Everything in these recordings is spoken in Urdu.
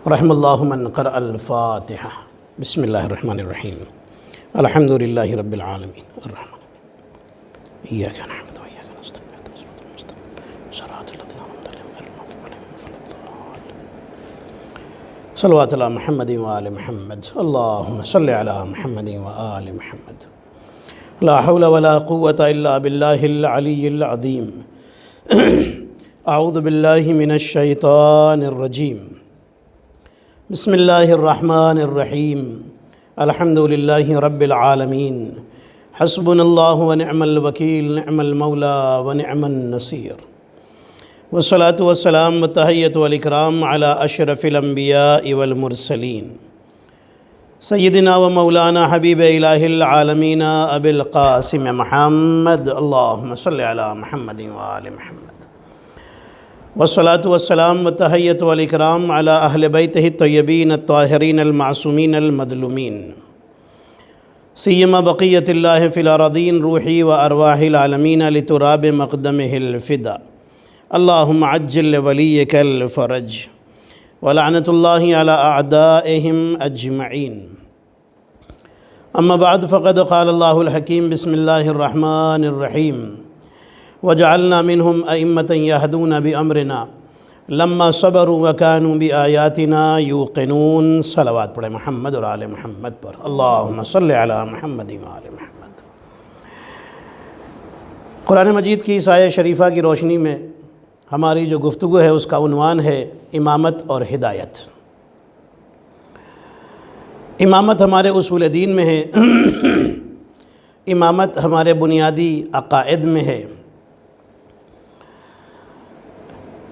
رحم اللہ من قرأ الفاتحہ۔ بسم اللہ الرحمن الرحیم۔ الحمد للہ رب العالمین الرحمن ایاک نعبد و ایاک نستعین اهدنا الصراط المستقیم صراط الذین انعمت علیہم غیر المغضوب علیہم ولا الضالین۔ صلوات علی محمد و آل محمد۔ اللہم صل علی محمد و آل محمد۔ لا حول ولا قوة الا باللہ العلی العظیم۔ اعوذ باللہ من الشیطان الرجیم۔ بسم اللہ الرحمن الرحیم۔ الحمد للہ رب العالمین۔ حسبنا اللہ ونعم الوکیل، نعم المولا ونعم النصیر۔ والصلاة والسلام والتحیۃ والاکرام علی اشرف الانبیاء والمرسلین، سیدنا و مولانا حبیب الہ العالمین ابی القاسم محمد۔ اللہم صلی علی محمد وآل محمد۔ والصلاة والسلام والتحیۃ والاکرام علی اہل بیتہ الطیبین الطاہرین المعصومین المظلومین، سیما بقیۃ اللہ فی الارضین روحی و ارواح العالمین لتراب مقدمہ الفدا۔ اللہم عجل ولیک الفرج ولعنۃ اللہ علی اعدائہم اجمعین۔ اما بعد فقد قال اللہ الحکیم۔ بسم اللہ الرحمن الرحیم۔ وجعلنا منهم ائمة يهدون بأمرنا لما صبروا وكانوا بآياتنا يوقنون۔ صلوات پڑھیں محمد اور آل محمد پر۔ اللہم صلی علی محمد و آل محمد۔ قرآن مجید کی اس آیہ شریفہ کی روشنی میں ہماری جو گفتگو ہے اس کا عنوان ہے امامت اور ہدایت۔ امامت ہمارے اصول دین میں ہے، امامت ہمارے بنیادی عقائد میں ہے۔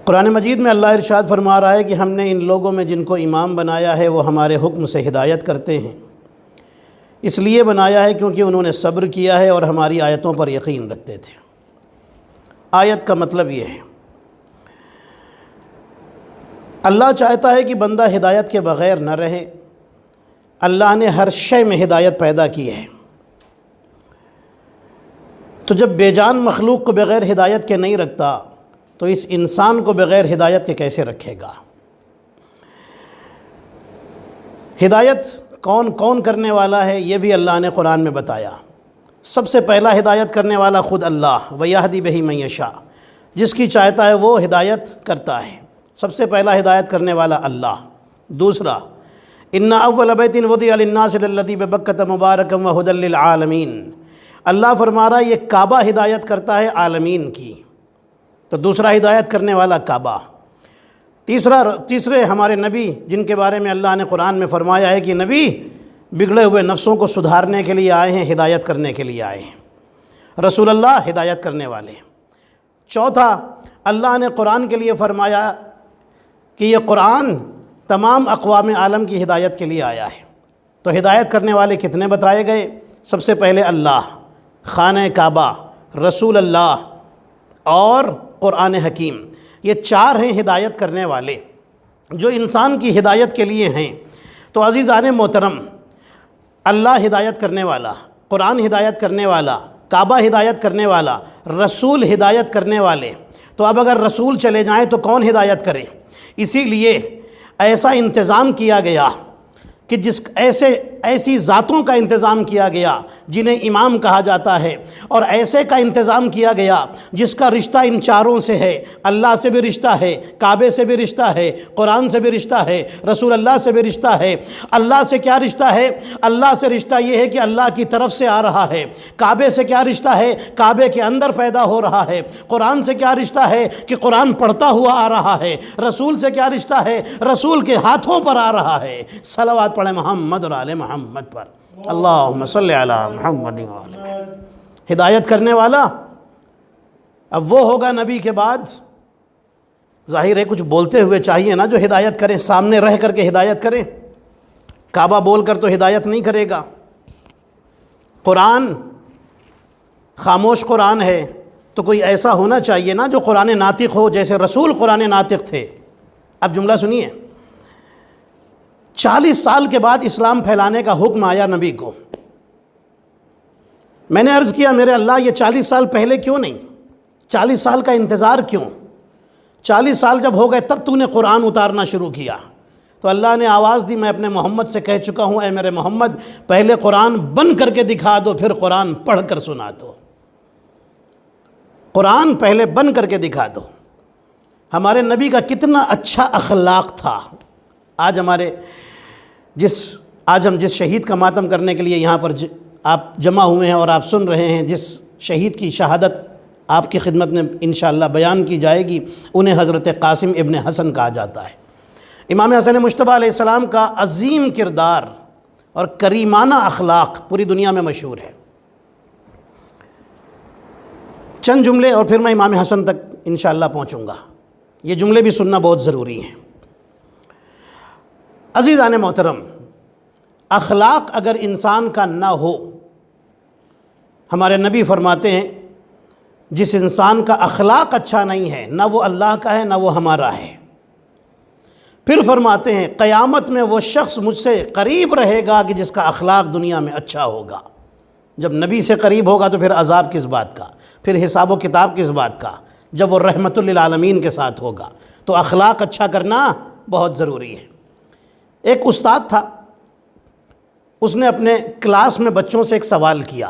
قرآن مجید میں اللہ ارشاد فرما رہا ہے کہ ہم نے ان لوگوں میں جن کو امام بنایا ہے وہ ہمارے حکم سے ہدایت کرتے ہیں۔ اس لیے بنایا ہے کیونکہ انہوں نے صبر کیا ہے اور ہماری آیتوں پر یقین رکھتے تھے۔ آیت کا مطلب یہ ہے، اللہ چاہتا ہے کہ بندہ ہدایت کے بغیر نہ رہے۔ اللہ نے ہر شے میں ہدایت پیدا کی ہے، تو جب بے جان مخلوق کو بغیر ہدایت کے نہیں رکھتا تو اس انسان کو بغیر ہدایت کے کیسے رکھے گا؟ ہدایت کون کون کرنے والا ہے یہ بھی اللہ نے قرآن میں بتایا۔ سب سے پہلا ہدایت کرنے والا خود اللہ، وَيَهْدِي بِهِ مَن يَشَاءُ، جس کی چاہتا ہے وہ ہدایت کرتا ہے۔ سب سے پہلا ہدایت کرنے والا اللہ۔ دوسرا، إِنَّ أَوَّلَ بَيْتٍ وُضِعَ لِلنَّاسِ لَلَّذِي بِبَكَّةَ مُبَارَكًا وَهُدًى لِّلْعَالَمِينَ۔ اللہ فرما رہا ہے یہ کعبہ ہدایت کرتا ہے عالمین کی، تو دوسرا ہدایت کرنے والا کعبہ۔ تیسرے ہمارے نبی جن کے بارے میں اللہ نے قرآن میں فرمایا ہے کہ نبی بگڑے ہوئے نفسوں کو سدھارنے کے لیے آئے ہیں، ہدایت کرنے کے لیے آئے ہیں۔ رسول اللہ ہدایت کرنے والے۔ چوتھا، اللہ نے قرآن کے لیے فرمایا کہ یہ قرآن تمام اقوام عالم کی ہدایت کے لیے آیا ہے۔ تو ہدایت کرنے والے کتنے بتائے گئے؟ سب سے پہلے اللہ، خانہ کعبہ، رسول اللہ اور قرآن حکیم، یہ چار ہیں ہدایت کرنے والے جو انسان کی ہدایت کے لیے ہیں۔ تو عزیزان محترم، اللہ ہدایت کرنے والا، قرآن ہدایت کرنے والا، کعبہ ہدایت کرنے والا، رسول ہدایت کرنے والے، تو اب اگر رسول چلے جائیں تو کون ہدایت کرے؟ اسی لیے ایسا انتظام کیا گیا کہ ایسی ذاتوں کا انتظام کیا گیا جنہیں امام کہا جاتا ہے، اور ایسے کا انتظام کیا گیا جس کا رشتہ ان چاروں سے ہے۔ اللہ سے بھی رشتہ ہے، کعبے سے بھی رشتہ ہے، قرآن سے بھی رشتہ ہے، رسول اللہ سے بھی رشتہ ہے۔ اللہ سے کیا رشتہ ہے؟ اللہ سے رشتہ یہ ہے کہ اللہ کی طرف سے آ رہا ہے۔ کعبے سے کیا رشتہ ہے؟ کعبے کے اندر پیدا ہو رہا ہے۔ قرآن سے کیا رشتہ ہے؟ کہ قرآن پڑھتا ہوا آ رہا ہے۔ رسول سے کیا رشتہ ہے؟ رسول کے ہاتھوں پر آ رہا ہے۔ صلوات پڑھیں محمد اور آل محمد پر۔ اللہم صلی علی محمد و آل محمد۔ ہدایت کرنے والا اب وہ ہوگا نبی کے بعد، ظاہر ہے کچھ بولتے ہوئے چاہیے نا جو ہدایت کریں، سامنے رہ کر کے ہدایت کریں۔ کعبہ بول کر تو ہدایت نہیں کرے گا۔ قرآن خاموش قرآن ہے تو کوئی ایسا ہونا چاہیے نا جو قرآن ناطق ہو، جیسے رسول قرآن ناطق تھے۔ اب جملہ سنیے، 40 سال کے بعد اسلام پھیلانے کا حکم آیا نبی کو۔ میں نے عرض کیا میرے اللہ یہ 40 سال پہلے کیوں نہیں؟ 40 سال کا انتظار کیوں؟ 40 سال جب ہو گئے تب تو نے قرآن اتارنا شروع کیا، تو اللہ نے آواز دی، میں اپنے محمد سے کہہ چکا ہوں، اے میرے محمد پہلے قرآن بن کر کے دکھا دو، پھر قرآن پڑھ کر سنا دو۔ قرآن پہلے بن کر کے دکھا دو۔ ہمارے نبی کا کتنا اچھا اخلاق تھا۔ آج ہم جس شہید کا ماتم کرنے کے لیے یہاں پر آپ جمع ہوئے ہیں اور آپ سن رہے ہیں، جس شہید کی شہادت آپ کی خدمت میں انشاءاللہ بیان کی جائے گی، انہیں حضرت قاسم ابن حسن کہا جاتا ہے۔ امام حسن مجتبیٰ علیہ السلام کا عظیم کردار اور کریمانہ اخلاق پوری دنیا میں مشہور ہے۔ چند جملے اور پھر میں امام حسن تک انشاءاللہ پہنچوں گا۔ یہ جملے بھی سننا بہت ضروری ہیں۔ عزیزان محترم، اخلاق اگر انسان کا نہ ہو، ہمارے نبی فرماتے ہیں جس انسان کا اخلاق اچھا نہیں ہے، نہ وہ اللہ کا ہے نہ وہ ہمارا ہے۔ پھر فرماتے ہیں قیامت میں وہ شخص مجھ سے قریب رہے گا کہ جس کا اخلاق دنیا میں اچھا ہوگا۔ جب نبی سے قریب ہوگا تو پھر عذاب کس بات کا، پھر حساب و کتاب کس بات کا، جب وہ رحمت للعالمین کے ساتھ ہوگا۔ تو اخلاق اچھا کرنا بہت ضروری ہے۔ ایک استاد تھا، اس نے اپنے کلاس میں بچوں سے ایک سوال کیا،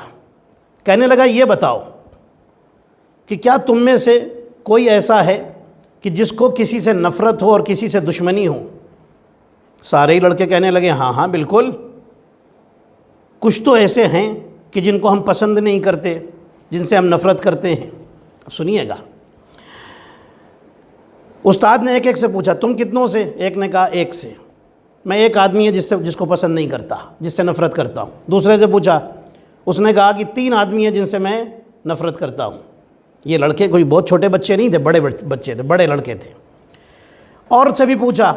کہنے لگا یہ بتاؤ کہ کیا تم میں سے کوئی ایسا ہے کہ جس کو کسی سے نفرت ہو اور کسی سے دشمنی ہو؟ سارے ہی لڑکے کہنے لگے ہاں ہاں بالکل، کچھ تو ایسے ہیں کہ جن کو ہم پسند نہیں کرتے، جن سے ہم نفرت کرتے ہیں۔ اب سنیے گا، استاد نے ایک سے پوچھا تم کتنوں سے؟ ایک نے کہا ایک سے، میں ایک آدمی ہے جس کو پسند نہیں کرتا، جس سے نفرت کرتا ہوں۔ دوسرے سے پوچھا، اس نے کہا کہ 3 آدمی ہیں جن سے میں نفرت کرتا ہوں۔ یہ لڑکے کوئی بہت چھوٹے بچے نہیں تھے، بڑے بچے تھے، بڑے لڑکے تھے۔ اور سے بھی پوچھا،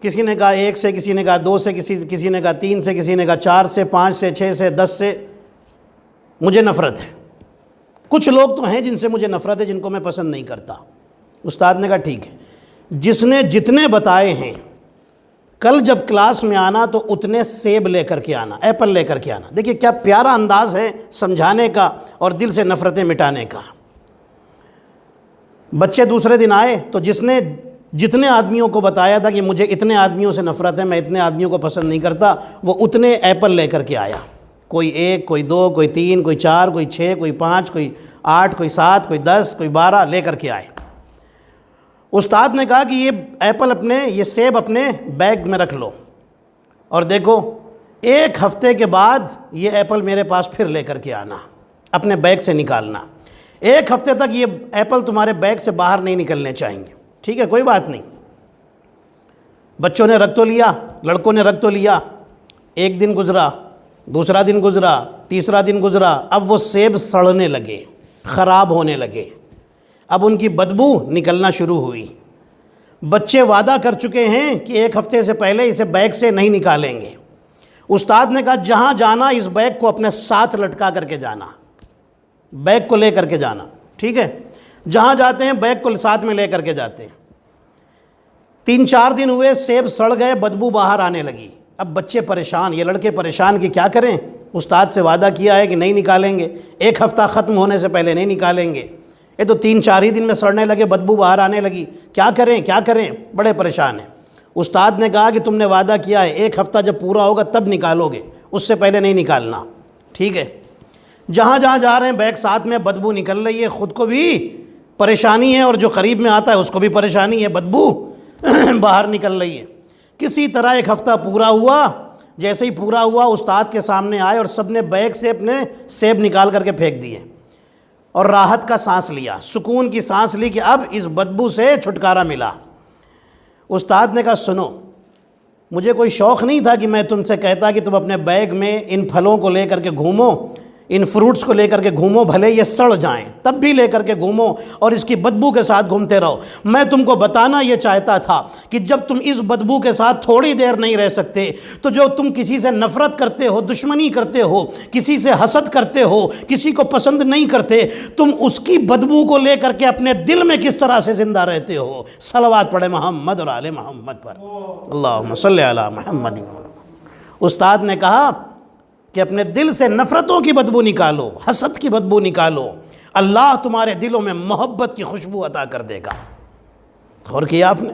کسی نے کہا 1 سے، کسی نے کہا 2 سے، کسی نے کہا 3 سے، کسی نے کہا 4 سے، 5 سے، 6 سے، 10 سے مجھے نفرت ہے۔ کچھ لوگ تو ہیں جن سے مجھے نفرت ہے، جن کو میں پسند نہیں کرتا۔ استاد نے کہا ٹھیک ہے، جس نے جتنے بتائے ہیں کل جب کلاس میں آنا تو اتنے سیب لے کر کے آنا، ایپل لے کر کے آنا۔ دیکھیے کیا پیارا انداز ہے سمجھانے کا اور دل سے نفرتیں مٹانے کا۔ بچے دوسرے دن آئے تو جس نے جتنے آدمیوں کو بتایا تھا کہ مجھے اتنے آدمیوں سے نفرت ہے، میں اتنے آدمیوں کو پسند نہیں کرتا، وہ اتنے ایپل لے کر کے آیا۔ کوئی 1، کوئی 2، کوئی 3، کوئی 4، کوئی 6، کوئی 5، کوئی 8، کوئی 7، کوئی 10، کوئی 12 لے کر کے آئے۔ استاد نے کہا کہ یہ سیب اپنے بیگ میں رکھ لو اور دیکھو 1 ہفتے کے بعد یہ ایپل میرے پاس پھر لے کر کے آنا، اپنے بیگ سے نکالنا۔ 1 ہفتے تک یہ ایپل تمہارے بیگ سے باہر نہیں نکلنے چاہیں گے، ٹھیک ہے؟ کوئی بات نہیں۔ بچوں نے رکھ تو لیا، لڑکوں نے رکھ تو لیا۔ 1 دن گزرا، دوسرا دن گزرا، تیسرا دن گزرا، اب وہ سیب سڑنے لگے، خراب ہونے لگے، اب ان کی بدبو نکلنا شروع ہوئی۔ بچے وعدہ کر چکے ہیں کہ 1 ہفتے سے پہلے اسے بیگ سے نہیں نکالیں گے۔ استاد نے کہا جہاں جانا اس بیگ کو اپنے ساتھ لٹکا کر کے جانا، بیگ کو لے کر کے جانا، ٹھیک ہے؟ جہاں جاتے ہیں بیگ کو ساتھ میں لے کر کے جاتے ہیں۔ 3-4 دن ہوئے، سیب سڑ گئے، بدبو باہر آنے لگی۔ اب بچے پریشان، یہ لڑکے پریشان کہ کیا کریں، استاد سے وعدہ کیا ہے کہ نہیں نکالیں گے، 1 ہفتہ ختم ہونے سے پہلے نہیں نکالیں گے، یہ تو 3-4 ہی دن میں سڑنے لگے، بدبو باہر آنے لگی، کیا کریں، بڑے پریشان ہیں۔ استاد نے کہا کہ تم نے وعدہ کیا ہے 1 ہفتہ جب پورا ہوگا تب نکالو گے، اس سے پہلے نہیں نکالنا، ٹھیک ہے؟ جہاں جا رہے ہیں بیگ ساتھ میں، بدبو نکل رہی ہے، خود کو بھی پریشانی ہے اور جو قریب میں آتا ہے اس کو بھی پریشانی ہے، بدبو باہر نکل رہی ہے۔ کسی طرح 1 ہفتہ پورا ہوا، جیسے ہی پورا ہوا استاد کے سامنے آئے اور سب نے بیگ سے اپنے سیب نکال کر کے پھینک دیے اور راحت کا سانس لیا، سکون کی سانس لی کہ اب اس بدبو سے چھٹکارا ملا۔ استاد نے کہا سنو، مجھے کوئی شوق نہیں تھا کہ میں تم سے کہتا کہ تم اپنے بیگ میں ان پھلوں کو لے کر کے گھومو، ان فروٹس کو لے کر کے گھومو، بھلے یہ سڑ جائیں تب بھی لے کر کے گھومو اور اس کی بدبو کے ساتھ گھومتے رہو۔ میں تم کو بتانا یہ چاہتا تھا کہ جب تم اس بدبو کے ساتھ تھوڑی دیر نہیں رہ سکتے تو جو تم کسی سے نفرت کرتے ہو، دشمنی کرتے ہو، کسی سے حسد کرتے ہو، کسی کو پسند نہیں کرتے، تم اس کی بدبو کو لے کر کے اپنے دل میں کس طرح سے زندہ رہتے ہو۔ صلوات پڑھے محمد اور آل محمد پر، اللہم صلی علی محمد۔ استاد نے کہا کہ اپنے دل سے نفرتوں کی بدبو نکالو، حسد کی بدبو نکالو، اللہ تمہارے دلوں میں محبت کی خوشبو عطا کر دے گا۔ غور کیا آپ نے؟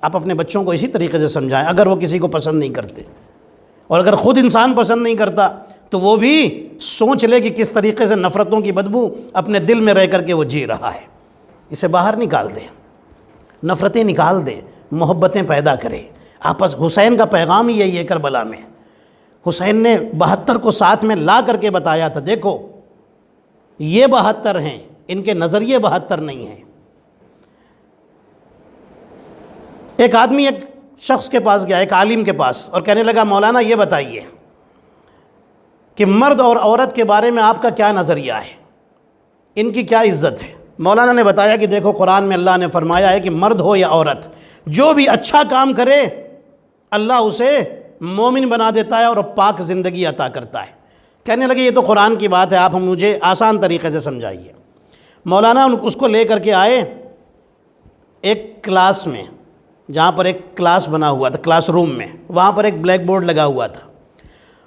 آپ اپنے بچوں کو اسی طریقے سے سمجھائیں. اگر وہ کسی کو پسند نہیں کرتے اور اگر خود انسان پسند نہیں کرتا تو وہ بھی سوچ لے کہ کس طریقے سے نفرتوں کی بدبو اپنے دل میں رہ کر کے وہ جی رہا ہے. اسے باہر نکال دے, نفرتیں نکال دے, محبتیں پیدا کرے آپس. حسین کا پیغام ہی یہی ہے کربلا میں. حسین نے 72 کو ساتھ میں لا کر کے بتایا تھا, دیکھو یہ 72 ہیں, ان کے نظریے 72 نہیں ہیں. ایک آدمی ایک شخص کے پاس گیا, ایک عالم کے پاس, اور کہنے لگا مولانا یہ بتائیے کہ مرد اور عورت کے بارے میں آپ کا کیا نظریہ ہے, ان کی کیا عزت ہے. مولانا نے بتایا کہ دیکھو قرآن میں اللہ نے فرمایا ہے کہ مرد ہو یا عورت جو بھی اچھا کام کرے اللہ اسے مومن بنا دیتا ہے اور پاک زندگی عطا کرتا ہے. کہنے لگے یہ تو قرآن کی بات ہے, آپ مجھے آسان طریقے سے سمجھائیے. مولانا اس کو لے کر کے آئے ایک کلاس میں, جہاں پر ایک کلاس بنا ہوا تھا, کلاس روم میں, وہاں پر ایک بلیک بورڈ لگا ہوا تھا.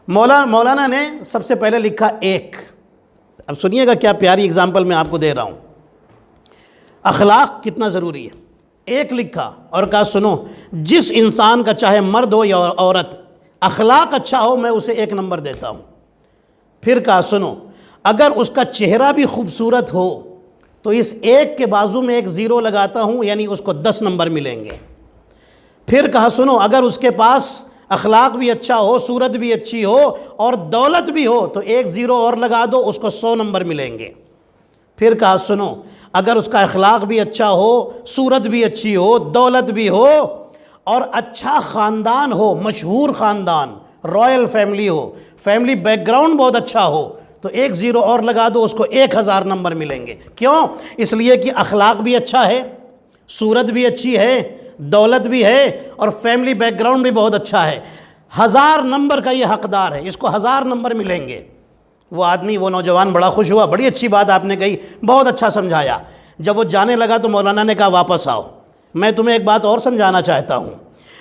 مولانا نے سب سے پہلے لکھا ایک. اب سنیے گا کیا پیاری اگزامپل میں آپ کو دے رہا ہوں, اخلاق کتنا ضروری ہے. ایک لکھا اور کہا سنو, جس انسان کا چاہے مرد ہو یا عورت اخلاق اچھا ہو میں اسے 1 نمبر دیتا ہوں. پھر کہا سنو, اگر اس کا چہرہ بھی خوبصورت ہو تو اس 1 کے بازو میں 1 0 لگاتا ہوں, یعنی اس کو 10 نمبر ملیں گے. پھر کہا سنو, اگر اس کے پاس اخلاق بھی اچھا ہو, صورت بھی اچھی ہو اور دولت بھی ہو تو 1 0 اور لگا دو, اس کو 100 نمبر ملیں گے. پھر کہا سنو, اگر اس کا اخلاق بھی اچھا ہو, صورت بھی اچھی ہو, دولت بھی ہو اور اچھا خاندان ہو, مشہور خاندان, رائل فیملی ہو, فیملی بیک گراؤنڈ بہت اچھا ہو تو 1 0 اور لگا دو, اس کو 1000 نمبر ملیں گے. کیوں؟ اس لیے کہ اخلاق بھی اچھا ہے, صورت بھی اچھی ہے, دولت بھی ہے اور فیملی بیک گراؤنڈ بھی بہت اچھا ہے. 1000 نمبر کا یہ حقدار ہے, اس کو 1000 نمبر ملیں گے. وہ آدمی, وہ نوجوان بڑا خوش ہوا, بڑی اچھی بات آپ نے کہی, بہت اچھا سمجھایا. جب وہ جانے لگا تو مولانا نے کہا واپس آؤ, میں تمہیں ایک بات اور سمجھانا چاہتا ہوں.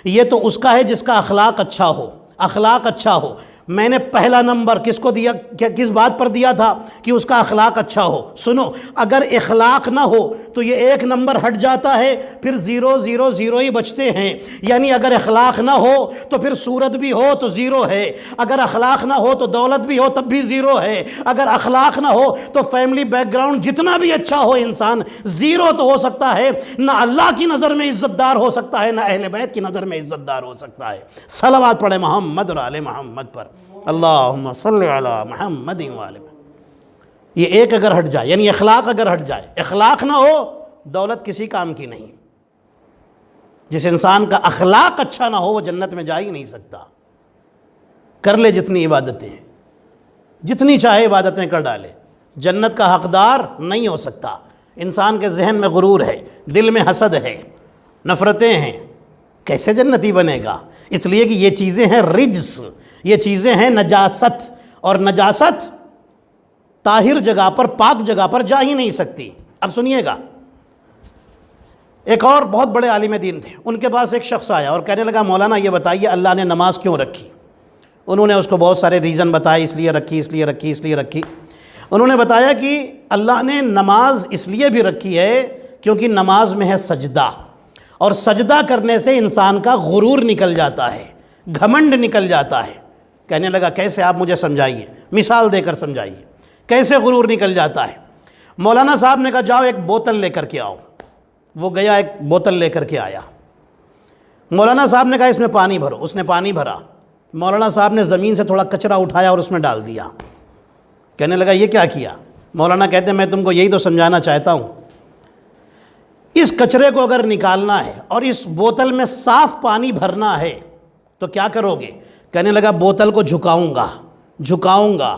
یہ تو اس کا ہے جس کا اخلاق اچھا ہو, اخلاق اچھا ہو. میں نے پہلا نمبر کس کو دیا, کس بات پر دیا تھا کہ اس کا اخلاق اچھا ہو. سنو, اگر اخلاق نہ ہو تو یہ 1 نمبر ہٹ جاتا ہے, پھر 0 0 0 ہی بچتے ہیں. یعنی اگر اخلاق نہ ہو تو پھر صورت بھی ہو تو 0 ہے, اگر اخلاق نہ ہو تو دولت بھی ہو تب بھی 0 ہے, اگر اخلاق نہ ہو تو فیملی بیک گراؤنڈ جتنا بھی اچھا ہو انسان 0 تو ہو سکتا ہے. نہ اللہ کی نظر میں عزت دار ہو سکتا ہے, نہ اہل بیت کی نظر میں عزت دار ہو سکتا ہے. صلوات پڑھے محمد اور آل محمد پر, اللہم صلی علی محمد وآلہ. یہ ایک اگر ہٹ جائے, یعنی اخلاق اگر ہٹ جائے, اخلاق نہ ہو دولت کسی کام کی نہیں. جس انسان کا اخلاق اچھا نہ ہو وہ جنت میں جا ہی نہیں سکتا. کر لے جتنی عبادتیں, جتنی چاہے عبادتیں کر ڈالے, جنت کا حقدار نہیں ہو سکتا. انسان کے ذہن میں غرور ہے, دل میں حسد ہے, نفرتیں ہیں, کیسے جنتی بنے گا؟ اس لیے کہ یہ چیزیں ہیں رجس, یہ چیزیں ہیں نجاست, اور نجاست طاہر جگہ پر, پاک جگہ پر جا ہی نہیں سکتی. اب سنیے گا, ایک اور بہت بڑے عالم دین تھے, ان کے پاس ایک شخص آیا اور کہنے لگا مولانا یہ بتائیے اللہ نے نماز کیوں رکھی؟ انہوں نے اس کو بہت سارے ریزن بتائے, اس لیے رکھی, اس لیے رکھی, اس لیے رکھی. انہوں نے بتایا کہ اللہ نے نماز اس لیے بھی رکھی ہے کیونکہ نماز میں ہے سجدہ, اور سجدہ کرنے سے انسان کا غرور نکل جاتا ہے, گھمنڈ نکل جاتا ہے. کہنے لگا کیسے, آپ مجھے سمجھائیے, مثال دے کر سمجھائیے کیسے غرور نکل جاتا ہے. مولانا صاحب نے کہا جاؤ ایک بوتل لے کر کے آؤ. وہ گیا, ایک بوتل لے کر کے آیا. مولانا صاحب نے کہا اس میں پانی بھرو, اس نے پانی بھرا. مولانا صاحب نے زمین سے تھوڑا کچرا اٹھایا اور اس میں ڈال دیا. کہنے لگا یہ کیا کیا؟ مولانا کہتے ہیں میں تم کو یہی تو سمجھانا چاہتا ہوں, اس کچرے کو اگر نکالنا ہے اور اس بوتل میں صاف پانی بھرنا ہے تو کیا کرو گے؟ کہنے لگا بوتل کو جھکاؤں گا,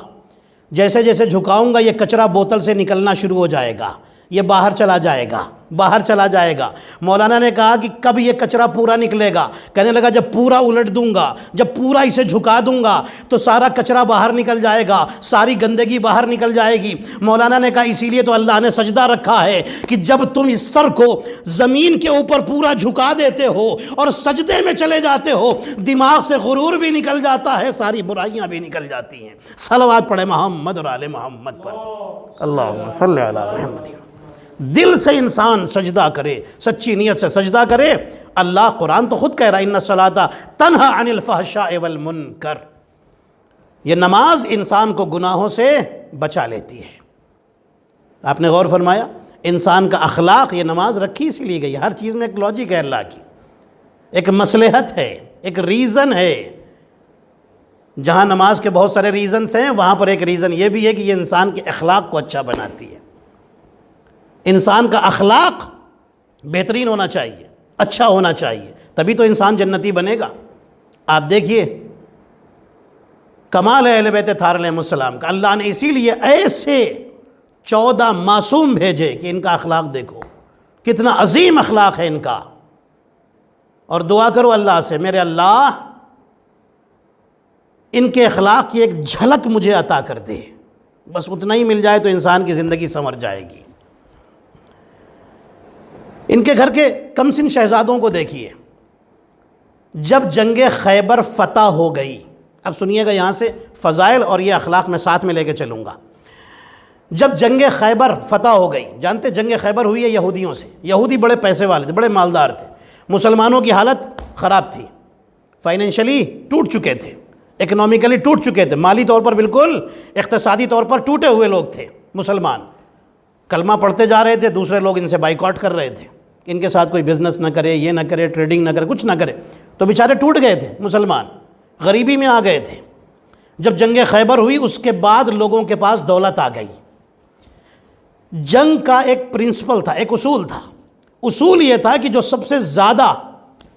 جیسے جیسے جھکاؤں گا یہ کچرا بوتل سے نکلنا شروع ہو جائے گا, یہ باہر چلا جائے گا. مولانا نے کہا کہ کب یہ کچرا پورا نکلے گا؟ کہنے لگا جب پورا الٹ دوں گا, جب پورا اسے جھکا دوں گا تو سارا کچرا باہر نکل جائے گا, ساری گندگی باہر نکل جائے گی. مولانا نے کہا اسی لیے تو اللہ نے سجدہ رکھا ہے کہ جب تم اس سر کو زمین کے اوپر پورا جھکا دیتے ہو اور سجدے میں چلے جاتے ہو, دماغ سے غرور بھی نکل جاتا ہے, ساری برائیاں بھی نکل جاتی ہیں. صلوات پڑھے محمد اور آل محمد پر, اللہم صلی علی محمد. دل سے انسان سجدہ کرے، سچی نیت سے سجدہ کرے، اللہ قرآن تو خود کہہ رہا ہے ان الصلاۃ تنہی عن الفحشاء والمنکر، یہ نماز انسان کو گناہوں سے بچا لیتی ہے۔ آپ نے غور فرمایا انسان کا اخلاق، یہ نماز رکھی اسی لیے گئی، ہر چیز میں ایک لاجک ہے اللہ کی، ایک مصلحت ہے، ایک ریزن ہے۔ جہاں نماز کے بہت سارے ریزنز ہیں، وہاں پر ایک ریزن یہ بھی ہے کہ یہ انسان کے اخلاق کو اچھا بناتی ہے۔ انسان کا اخلاق بہترین ہونا چاہیے، اچھا ہونا چاہیے، تبھی تو انسان جنتی بنے گا۔ آپ دیکھیے کمال ہے اہل بیت طاہر علیہ السلام کا، اللہ نے اسی لیے ایسے 14 معصوم بھیجے کہ ان کا اخلاق دیکھو کتنا عظیم اخلاق ہے ان کا، اور دعا کرو اللہ سے میرے اللہ ان کے اخلاق کی ایک جھلک مجھے عطا کر دے، بس اتنا ہی مل جائے تو انسان کی زندگی سنور جائے گی۔ ان کے گھر کے کم سن شہزادوں کو دیکھیے، جب جنگ خیبر فتح ہو گئی، اب سنیے گا یہاں سے فضائل اور یہ اخلاق میں ساتھ میں لے کے چلوں گا۔ جب جنگ خیبر فتح ہو گئی، جانتے جنگ خیبر ہوئی ہے یہودیوں سے، یہودی بڑے پیسے والے تھے، بڑے مالدار تھے، مسلمانوں کی حالت خراب تھی، فائنینشلی ٹوٹ چکے تھے، اکنومیکلی ٹوٹ چکے تھے، مالی طور پر بالکل اقتصادی طور پر ٹوٹے ہوئے لوگ تھے مسلمان، کلمہ پڑھتے جا رہے تھے، دوسرے لوگ ان سے بائیکاٹ کر رہے تھے، ان کے ساتھ کوئی بزنس نہ کرے، یہ نہ کرے، ٹریڈنگ نہ کرے، کچھ نہ کرے، تو بیچارے ٹوٹ گئے تھے مسلمان، غریبی میں آ گئے تھے۔ جب جنگ خیبر ہوئی اس کے بعد لوگوں کے پاس دولت آ گئی۔ جنگ کا ایک پرنسپل تھا، ایک اصول تھا، اصول یہ تھا کہ جو سب سے زیادہ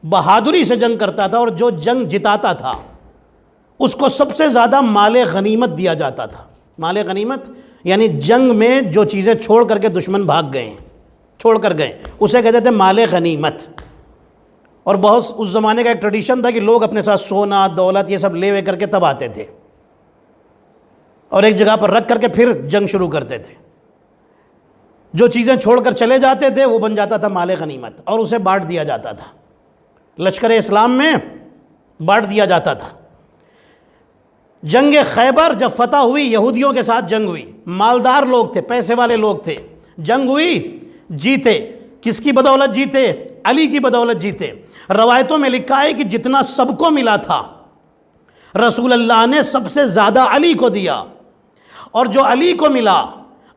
بہادری سے جنگ کرتا تھا اور جو جنگ جتاتا تھا اس کو سب سے زیادہ مال غنیمت دیا جاتا تھا۔ مال غنیمت یعنی جنگ میں جو چیزیں چھوڑ کر کے دشمن بھاگ گئے ہیں، چھوڑ کر گئے، اسے کہتے تھے مال غنیمت۔ اور بہت اس زمانے کا ایک ٹریڈیشن تھا کہ لوگ اپنے ساتھ سونا دولت یہ سب لے کر کے تب آتے تھے اور ایک جگہ پر رکھ کر کے پھر جنگ شروع کرتے تھے۔ جو چیزیں چھوڑ کر چلے جاتے تھے وہ بن جاتا تھا مال غنیمت اور اسے بانٹ دیا جاتا تھا، لشکر اسلام میں بانٹ دیا جاتا تھا۔ جنگ خیبر جب فتح ہوئی، یہودیوں کے ساتھ جنگ ہوئی، مالدار لوگ تھے، پیسے والے لوگ تھے، جنگ ہوئی، جیتے۔ کس کی بدولت جیتے؟ علی کی بدولت جیتے۔ روایتوں میں لکھا ہے کہ جتنا سب کو ملا تھا رسول اللہ نے سب سے زیادہ علی کو دیا، اور جو علی کو ملا،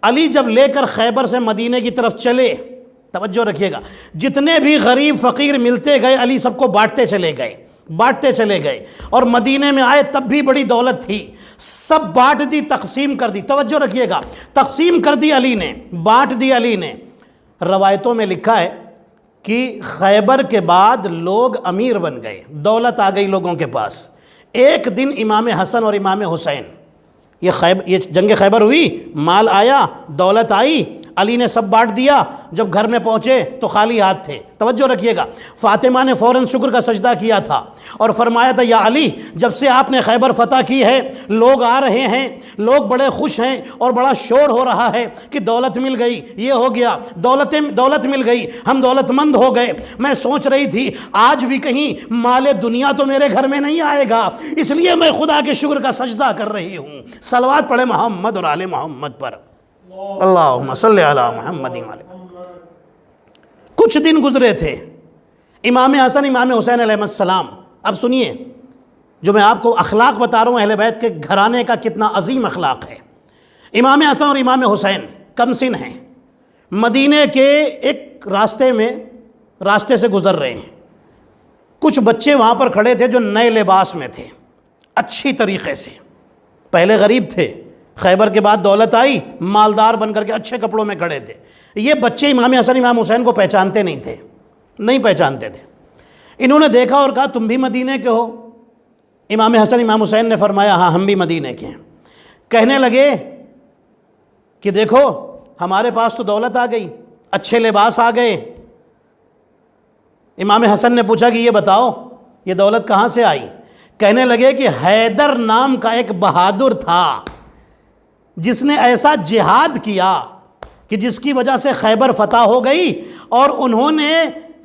علی جب لے کر خیبر سے مدینہ کی طرف چلے، توجہ رکھیے گا، جتنے بھی غریب فقیر ملتے گئے علی سب کو بانٹتے چلے گئے، بانٹتے چلے گئے، اور مدینے میں آئے تب بھی بڑی دولت تھی، سب بانٹ دی، تقسیم کر دی، توجہ رکھیے گا، تقسیم کر دی علی نے، بانٹ دی علی نے۔ روایتوں میں لکھا ہے کہ خیبر کے بعد لوگ امیر بن گئے، دولت آ گئی لوگوں کے پاس۔ ایک دن امام حسن اور امام حسین، یہ جنگ خیبر ہوئی، مال آیا، دولت آئی، علی نے سب بانٹ دیا، جب گھر میں پہنچے تو خالی ہاتھ تھے۔ توجہ رکھیے گا، فاطمہ نے فوراً شکر کا سجدہ کیا تھا اور فرمایا تھا یا علی جب سے آپ نے خیبر فتح کی ہے لوگ آ رہے ہیں، لوگ بڑے خوش ہیں اور بڑا شور ہو رہا ہے کہ دولت مل گئی، یہ ہو گیا، دولت مل گئی، ہم دولت مند ہو گئے۔ میں سوچ رہی تھی آج بھی کہیں مال دنیا تو میرے گھر میں نہیں آئے گا، اس لیے میں خدا کے شکر کا سجدہ کر رہی ہوں۔ صلوات پڑھے محمد اور آل محمد پر، اللہم صلی علی محمد۔ کچھ دن گزرے تھے، امام حسن امام حسین علیہ السلام، اب سنیے جو میں آپ کو اخلاق بتا رہا ہوں اہل بیت کے گھرانے کا کتنا عظیم اخلاق ہے۔ امام حسن اور امام حسین کم سن ہیں، مدینے کے ایک راستے سے گزر رہے ہیں، کچھ بچے وہاں پر کھڑے تھے جو نئے لباس میں تھے، اچھی طریقے سے، پہلے غریب تھے، خیبر کے بعد دولت آئی، مالدار بن کر کے اچھے کپڑوں میں کھڑے تھے۔ یہ بچے امام حسن امام حسین کو پہچانتے نہیں پہچانتے تھے۔ انہوں نے دیکھا اور کہا تم بھی مدینے کے ہو؟ امام حسن امام حسین نے فرمایا ہاں ہم بھی مدینے کے ہیں۔ کہنے لگے کہ دیکھو ہمارے پاس تو دولت آ گئی، اچھے لباس آ گئے۔ امام حسن نے پوچھا کہ یہ بتاؤ یہ دولت کہاں سے آئی؟ کہنے لگے کہ حیدر نام کا ایک بہادر تھا جس نے ایسا جہاد کیا کہ جس کی وجہ سے خیبر فتح ہو گئی، اور انہوں نے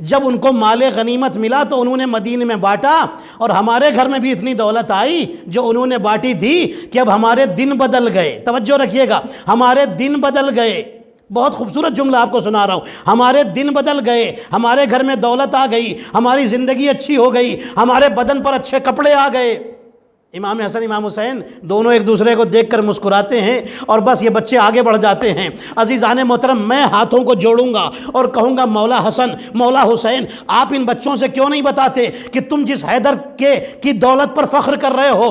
جب ان کو مال غنیمت ملا تو انہوں نے مدینے میں بانٹا، اور ہمارے گھر میں بھی اتنی دولت آئی جو انہوں نے بانٹی تھی کہ اب ہمارے دن بدل گئے۔ توجہ رکھیے گا، ہمارے دن بدل گئے۔ بہت خوبصورت جملہ آپ کو سنا رہا ہوں. ہمارے دن بدل گئے، ہمارے گھر میں دولت آ گئی، ہماری زندگی اچھی ہو گئی، ہمارے بدن پر اچھے کپڑے آ گئے. امام حسن امام حسین دونوں ایک دوسرے کو دیکھ کر مسکراتے ہیں اور بس یہ بچے آگے بڑھ جاتے ہیں. عزیزان محترم، میں ہاتھوں کو جوڑوں گا اور کہوں گا مولا حسن، مولا حسین، آپ ان بچوں سے کیوں نہیں بتاتے کہ تم جس حیدر کی دولت پر فخر کر رہے ہو،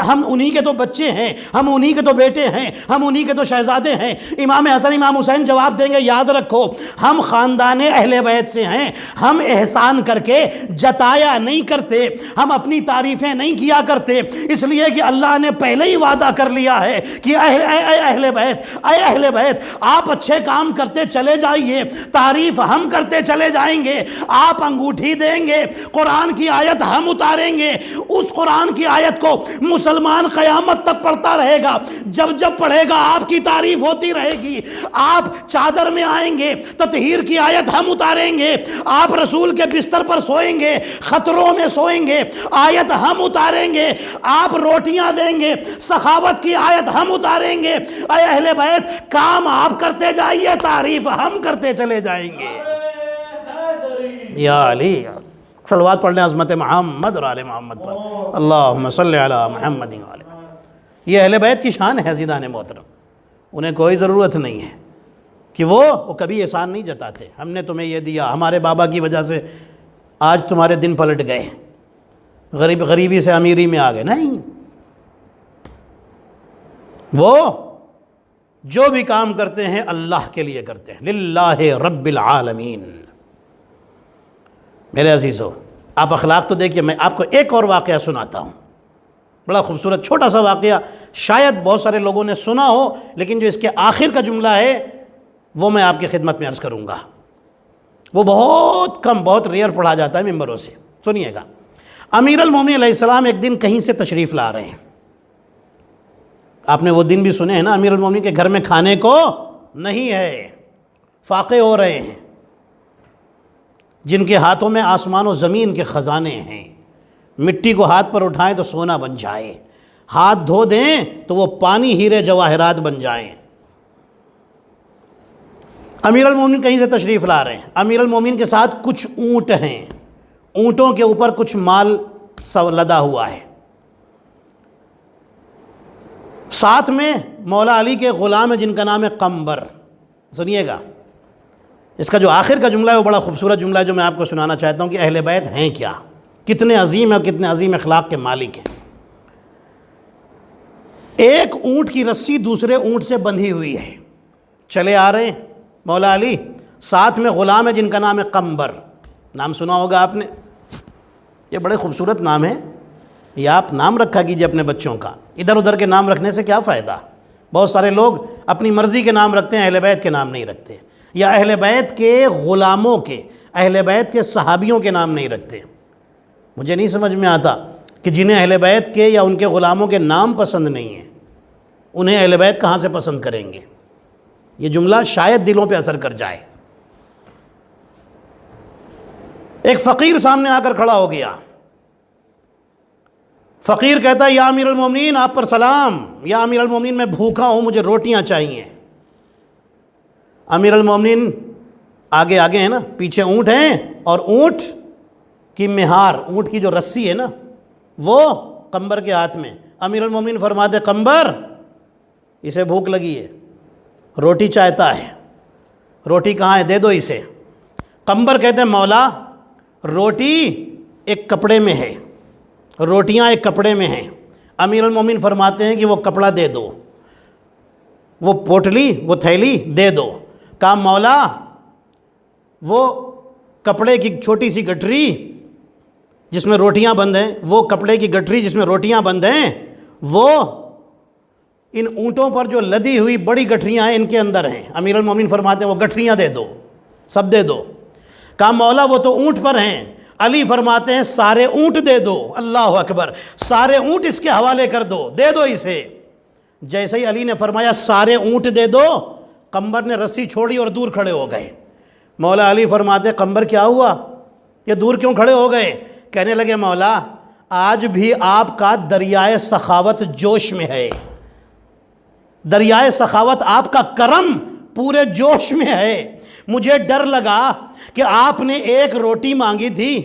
ہم انہی کے تو بچے ہیں، ہم انہی کے تو بیٹے ہیں، ہم انہی کے تو شہزادے ہیں. امام حسن امام حسین جواب دیں گے، یاد رکھو ہم خاندان اہل بیت سے ہیں، ہم احسان کر کے جتایا نہیں کرتے، ہم اپنی تعریفیں نہیں کیا کرتے، اس لیے کہ اللہ نے پہلے ہی وعدہ کر لیا ہے کہ اے اہل بیت آپ اچھے کام کرتے چلے جائیے، تعریف ہم کرتے چلے جائیں گے. آپ انگوٹھی دیں گے، قرآن کی آیت ہم اتاریں گے، اس قرآن کی آیت کو مسلمان قیامت تک پڑھتا رہے گا، جب پڑھے گا آپ کی تعریف ہوتی رہے گی. آپ چادر میں آئیں گے، تطہیر کی آیت ہم اتاریں گے، آپ رسول کے بستر پر سوئیں گے، خطروں میں سوئیں گے، آیت ہم اتاریں گے. آپ روٹیاں دیں گے، سخاوت کی آیت ہم اتاریں گے. اے اہل بیت کام آپ کرتے جائیے، تعریف ہم کرتے چلے جائیں گے. یا علی، صلوات پڑھ لیں عظمت محمد اور آل محمد پر. اللہم صلی علی محمد و آل. یہ اہل بیت کی شان ہے عزیزان محترم. انہیں کوئی ضرورت نہیں ہے کہ وہ کبھی احسان نہیں جتاتے. ہم نے تمہیں یہ دیا، ہمارے بابا کی وجہ سے آج تمہارے دن پلٹ گئے، غریبی سے امیری میں آ گئے. نہیں، وہ جو بھی کام کرتے ہیں اللہ کے لیے کرتے ہیں، للہ رب العالمین. میرے عزیزو، آپ اخلاق تو دیکھیے. میں آپ کو ایک اور واقعہ سناتا ہوں، بڑا خوبصورت چھوٹا سا واقعہ، شاید بہت سارے لوگوں نے سنا ہو، لیکن جو اس کے آخر کا جملہ ہے وہ میں آپ کی خدمت میں عرض کروں گا. وہ بہت کم، بہت ریئر پڑھا جاتا ہے ممبروں سے. سنیے گا. امیر المومنین علیہ السلام ایک دن کہیں سے تشریف لا رہے ہیں. آپ نے وہ دن بھی سنے ہیں نا، امیر المومنین کے گھر میں کھانے کو نہیں ہے، فاقے ہو رہے ہیں، جن کے ہاتھوں میں آسمان و زمین کے خزانے ہیں. مٹی کو ہاتھ پر اٹھائیں تو سونا بن جائے، ہاتھ دھو دیں تو وہ پانی ہیرے جواہرات بن جائیں. امیر المومنین کہیں سے تشریف لا رہے ہیں. امیر المومنین کے ساتھ کچھ اونٹ ہیں، اونٹوں کے اوپر کچھ مال لدا ہوا ہے. ساتھ میں مولا علی کے غلام ہے جن کا نام ہے قمبر. سنیے گا، اس کا جو آخر کا جملہ ہے وہ بڑا خوبصورت جملہ ہے جو میں آپ کو سنانا چاہتا ہوں کہ اہل بیت ہیں کیا، کتنے عظیم ہیں اور کتنے عظیم اخلاق کے مالک ہیں. ایک اونٹ کی رسی دوسرے اونٹ سے بندھی ہوئی ہے، چلے آ رہے ہیں مولا علی، ساتھ میں غلام ہے جن کا نام ہے قمبر. نام سنا ہوگا آپ نے، یہ بڑے خوبصورت نام ہے. یہ آپ نام رکھا کیجئے اپنے بچوں کا. ادھر ادھر کے نام رکھنے سے کیا فائدہ؟ بہت سارے لوگ اپنی مرضی کے نام رکھتے ہیں، اہل بیت کے نام نہیں رکھتے، یا اہل بیت کے غلاموں کے، اہل بیت کے صحابیوں کے نام نہیں رکھتے. مجھے نہیں سمجھ میں آتا کہ جنہیں اہل بیت کے یا ان کے غلاموں کے نام پسند نہیں ہیں، انہیں اہل بیت کہاں سے پسند کریں گے؟ یہ جملہ شاید دلوں پہ اثر کر جائے. ایک فقیر سامنے آ کر کھڑا ہو گیا. فقیر کہتا ہے، یا امیر المومنین آپ پر سلام، یا امیر المومنین میں بھوکا ہوں، مجھے روٹیاں چاہیے. امیر المومنین آگے ہیں نا، پیچھے اونٹ ہیں، اور اونٹ کی مہار، اونٹ کی جو رسی ہے نا وہ قمبر کے ہاتھ میں. امیر المومنین فرماتے، قمبر اسے بھوک لگی ہے، روٹی چاہتا ہے، روٹی کہاں ہے، دے دو اسے. قمبر کہتے ہیں، مولا روٹی ایک کپڑے میں ہے، روٹیاں ایک کپڑے میں ہیں. امیر المومنین فرماتے ہیں کہ وہ کپڑا دے دو، وہ پوٹلی، وہ تھیلی دے دو. کہا مولا وہ کپڑے کی چھوٹی سی گٹھری جس میں روٹیاں بند ہیں، وہ کپڑے کی گٹھری جس میں روٹیاں بند ہیں، وہ ان اونٹوں پر جو لدی ہوئی بڑی گٹھریاں ہیں ان کے اندر ہیں. امیر المومنین فرماتے ہیں وہ گٹھریاں دے دو، سب دے دو. کہا مولا وہ تو اونٹ پر ہیں. علی فرماتے ہیں سارے اونٹ دے دو. اللہ اکبر، سارے اونٹ اس کے حوالے کر دو، دے دو اسے. جیسے ہی علی نے فرمایا سارے اونٹ دے دو، قمبر نے رسی چھوڑی اور دور کھڑے ہو گئے. مولا علی فرماتے قمبر کیا ہوا، یہ دور کیوں کھڑے ہو گئے؟ کہنے لگے مولا آج بھی آپ کا دریائے سخاوت جوش میں ہے، دریائے سخاوت آپ کا کرم پورے جوش میں ہے، مجھے ڈر لگا کہ آپ نے ایک روٹی مانگی تھی،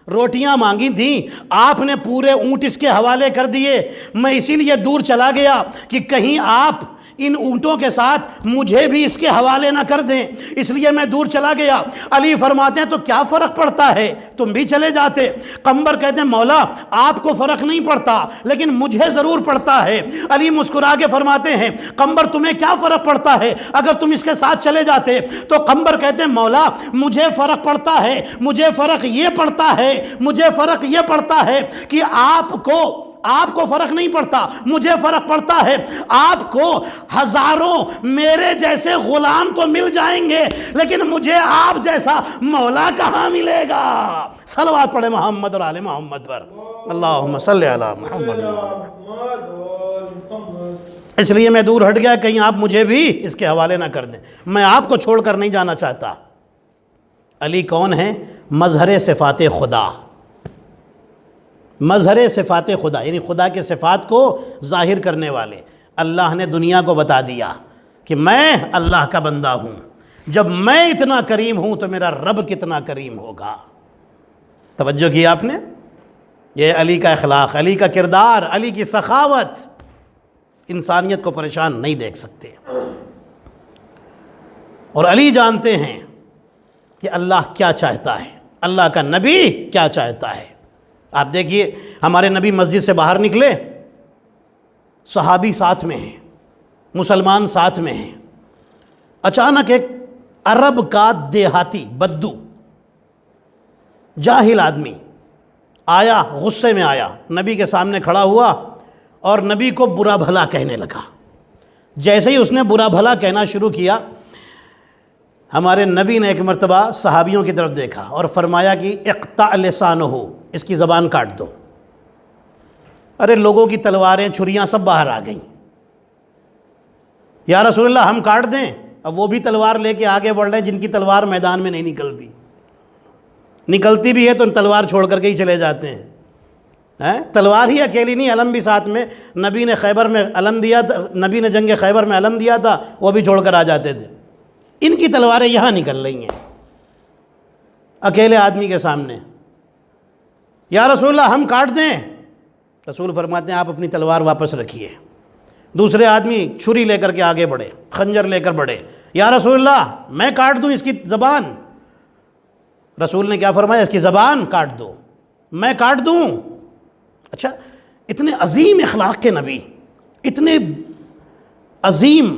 روٹیاں مانگی تھیں، آپ نے پورے اونٹ اس کے حوالے کر دیے، میں اسی لیے دور چلا گیا کہ کہیں آپ ان اونٹوں کے ساتھ مجھے بھی اس کے حوالے نہ کر دیں، اس لیے میں دور چلا گیا۔ علی فرماتے ہیں تو کیا فرق پڑتا ہے، تم بھی چلے جاتے۔ قمبر کہتے ہیں مولا آپ کو فرق نہیں پڑتا لیکن مجھے ضرور پڑتا ہے۔ علی مسکرا کے فرماتے ہیں قمبر تمہیں کیا فرق پڑتا ہے اگر تم اس کے ساتھ چلے جاتے؟ تو قمبر کہتے ہیں مولا مجھے فرق پڑتا ہے، مجھے فرق یہ پڑتا ہے، مجھے فرق یہ پڑتا ہے کہ آپ کو فرق نہیں پڑتا، مجھے فرق پڑتا ہے آپ کو ہزاروں میرے جیسے غلام تو مل جائیں گے لیکن مجھے آپ جیسا مولا کہاں ملے گا۔ صلوات پڑھے محمد اور آل محمد پر، اللہم صلی علی محمد۔ اس لیے میں دور ہٹ گیا کہیں آپ مجھے بھی اس کے حوالے نہ کر دیں، میں آپ کو چھوڑ کر نہیں جانا چاہتا۔ علی کون ہیں؟ مظہر صفات خدا، مظہر صفات خدا، یعنی خدا کے صفات کو ظاہر کرنے والے۔ اللہ نے دنیا کو بتا دیا کہ میں اللہ کا بندہ ہوں، جب میں اتنا کریم ہوں تو میرا رب کتنا کریم ہوگا۔ توجہ کی آپ نے؟ یہ علی کا اخلاق، علی کا کردار، علی کی سخاوت انسانیت کو پریشان نہیں دیکھ سکتے۔ اور علی جانتے ہیں کہ اللہ کیا چاہتا ہے، اللہ کا نبی کیا چاہتا ہے۔ آپ دیکھیے ہمارے نبی مسجد سے باہر نکلے، صحابی ساتھ میں ہیں، مسلمان ساتھ میں ہیں، اچانک ایک عرب کا دیہاتی بدو جاہل آدمی آیا، غصے میں آیا، نبی کے سامنے کھڑا ہوا اور نبی کو برا بھلا کہنے لگا۔ جیسے ہی اس نے برا بھلا کہنا شروع کیا، ہمارے نبی نے ایک مرتبہ صحابیوں کی طرف دیکھا اور فرمایا کہ اقطع لسانہ، اس کی زبان کاٹ دو۔ ارے لوگوں کی تلواریں چھریاں سب باہر آ گئیں۔ یا رسول اللہ ہم کاٹ دیں؟ اب وہ بھی تلوار لے کے آگے بڑھ رہے ہیں جن کی تلوار میدان میں نہیں نکلتی، نکلتی بھی ہے تو تلوار چھوڑ کر کے ہی چلے جاتے ہیں۔ تلوار ہی اکیلی نہیں، علم بھی ساتھ میں، نبی نے خیبر میں علم دیا تھا، نبی نے جنگ خیبر میں علم دیا تھا، وہ بھی چھوڑ کر آ جاتے تھے۔ ان کی تلواریں یہاں نکل رہی ہیں اکیلے آدمی کے سامنے۔ یا رسول اللہ ہم کاٹ دیں؟ رسول فرماتے ہیں آپ اپنی تلوار واپس رکھیے۔ دوسرے آدمی چھری لے کر کے آگے بڑھے، خنجر لے کر بڑھے، یا رسول اللہ میں کاٹ دوں اس کی زبان؟ رسول نے کیا فرمایا؟ اس کی زبان کاٹ دو، میں کاٹ دوں؟ اچھا، اتنے عظیم اخلاق کے نبی، اتنے عظیم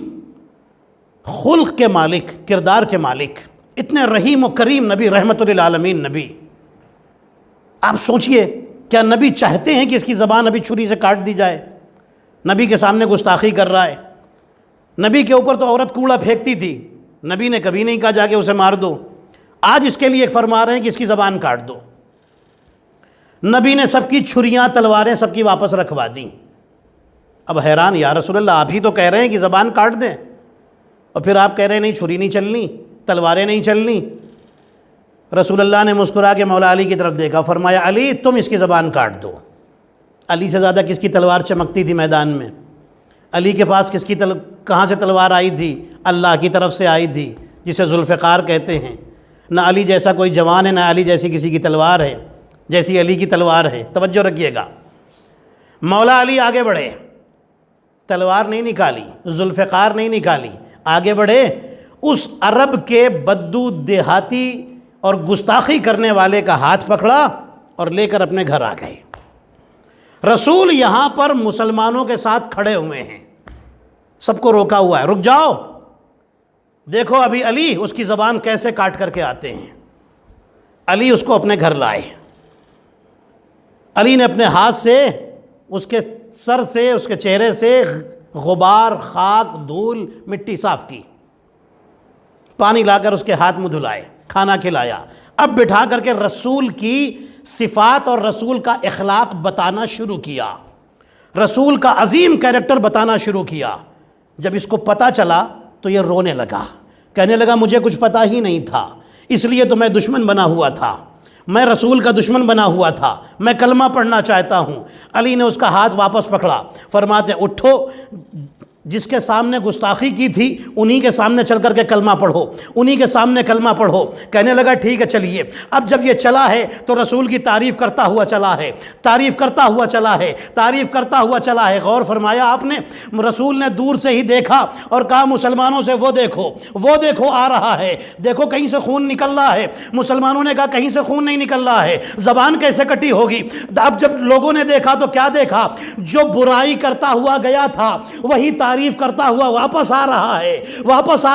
خلق کے مالک، کردار کے مالک، اتنے رحیم و کریم نبی، رحمت للعالمین نبی، آپ سوچئے کیا نبی چاہتے ہیں کہ اس کی زبان ابھی چھری سے کاٹ دی جائے؟ نبی کے سامنے گستاخی کر رہا ہے، نبی کے اوپر تو عورت کوڑا پھینکتی تھی، نبی نے کبھی نہیں کہا جا کے اسے مار دو، آج اس کے لیے فرما رہے ہیں کہ اس کی زبان کاٹ دو۔ نبی نے سب کی چھریاں تلواریں سب کی واپس رکھوا دیں۔ اب حیران، یا رسول اللہ آپ ہی تو کہہ رہے ہیں کہ زبان کاٹ دیں، اور پھر آپ کہہ رہے ہیں نہیں چھری نہیں چلنی، تلواریں نہیں چلنی۔ رسول اللہ نے مسکرا کے مولا علی کی طرف دیکھا، فرمایا علی تم اس کی زبان کاٹ دو۔ علی سے زیادہ کس کی تلوار چمکتی تھی میدان میں؟ علی کے پاس کہاں سے تلوار آئی تھی؟ اللہ کی طرف سے آئی تھی، جسے ذوالفقار کہتے ہیں۔ نہ علی جیسا کوئی جوان ہے، نہ علی جیسی کسی کی تلوار ہے جیسی علی کی تلوار ہے۔ توجہ رکھیے گا، مولا علی آگے بڑھے، تلوار نہیں نکالی، ذوالفقار نہیں نکالی، آگے بڑھے، اس عرب کے بدو دیہاتی اور گستاخی کرنے والے کا ہاتھ پکڑا اور لے کر اپنے گھر آ گئے۔ رسول یہاں پر مسلمانوں کے ساتھ کھڑے ہوئے ہیں، سب کو روکا ہوا ہے، رک جاؤ، دیکھو ابھی علی اس کی زبان کیسے کاٹ کر کے آتے ہیں۔ علی اس کو اپنے گھر لائے، علی نے اپنے ہاتھ سے اس کے سر سے، اس کے چہرے سے غبار، خاک، دھول، مٹی صاف کی، پانی لا کر اس کے ہاتھ منہ دھلائے، کھانا کھلایا، اب بٹھا کر کے رسول کی صفات اور رسول کا اخلاق بتانا شروع کیا، رسول کا عظیم کیریکٹر بتانا شروع کیا۔ جب اس کو پتہ چلا تو یہ رونے لگا، کہنے لگا مجھے کچھ پتہ ہی نہیں تھا، اس لیے تو میں دشمن بنا ہوا تھا، میں رسول کا دشمن بنا ہوا تھا، میں کلمہ پڑھنا چاہتا ہوں۔ علی نے اس کا ہاتھ واپس پکڑا، فرماتے اٹھو، جس کے سامنے گستاخی کی تھی انہی کے سامنے چل کر کے کلمہ پڑھو، انہی کے سامنے کلمہ پڑھو۔ کہنے لگا ٹھیک ہے چلیے۔ اب جب یہ چلا ہے تو رسول کی تعریف کرتا ہوا چلا ہے، تعریف کرتا ہوا چلا ہے، تعریف کرتا ہوا چلا ہے۔ غور فرمایا آپ نے، رسول نے دور سے ہی دیکھا اور کہا مسلمانوں سے وہ دیکھو آ رہا ہے، دیکھو کہیں سے خون نکل رہا ہے۔ مسلمانوں نے کہا کہیں سے خون نہیں نکل رہا ہے، زبان کیسے کٹی ہوگی؟ اب جب لوگوں نے دیکھا تو کیا دیکھا؟ جو برائی کرتا ہوا گیا تھا وہی تعریف کرتا ہوا واپس آ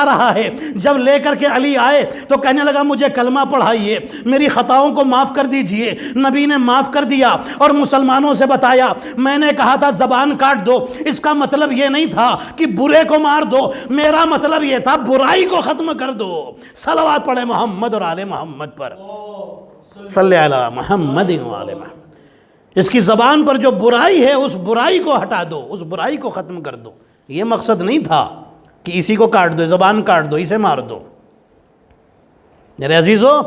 رہا ہے۔ جب لے کر کے علی آئے تو کہنے لگا مجھے کلمہ پڑھائیے، میری خطاؤں کو معاف کر دیجئے۔ نبی نے معاف کر دیا اور مسلمانوں سے بتایا میں نے کہا تھا زبان کاٹ دو، اس کا مطلب یہ نہیں تھا کہ برے کو مار دو، میرا مطلب یہ تھا برائی کو ختم کر دو۔ صلوات پڑھے محمد اور آل محمد پر، صلی علی محمد و آل محمد۔ اس کی زبان پر جو برائی ہے اس برائی کو ہٹا دو، اس برائی کو ختم کر دو۔ یہ مقصد نہیں تھا کہ اسی کو کاٹ دو، زبان کاٹ دو، اسے مار دو۔ میرے عزیزو،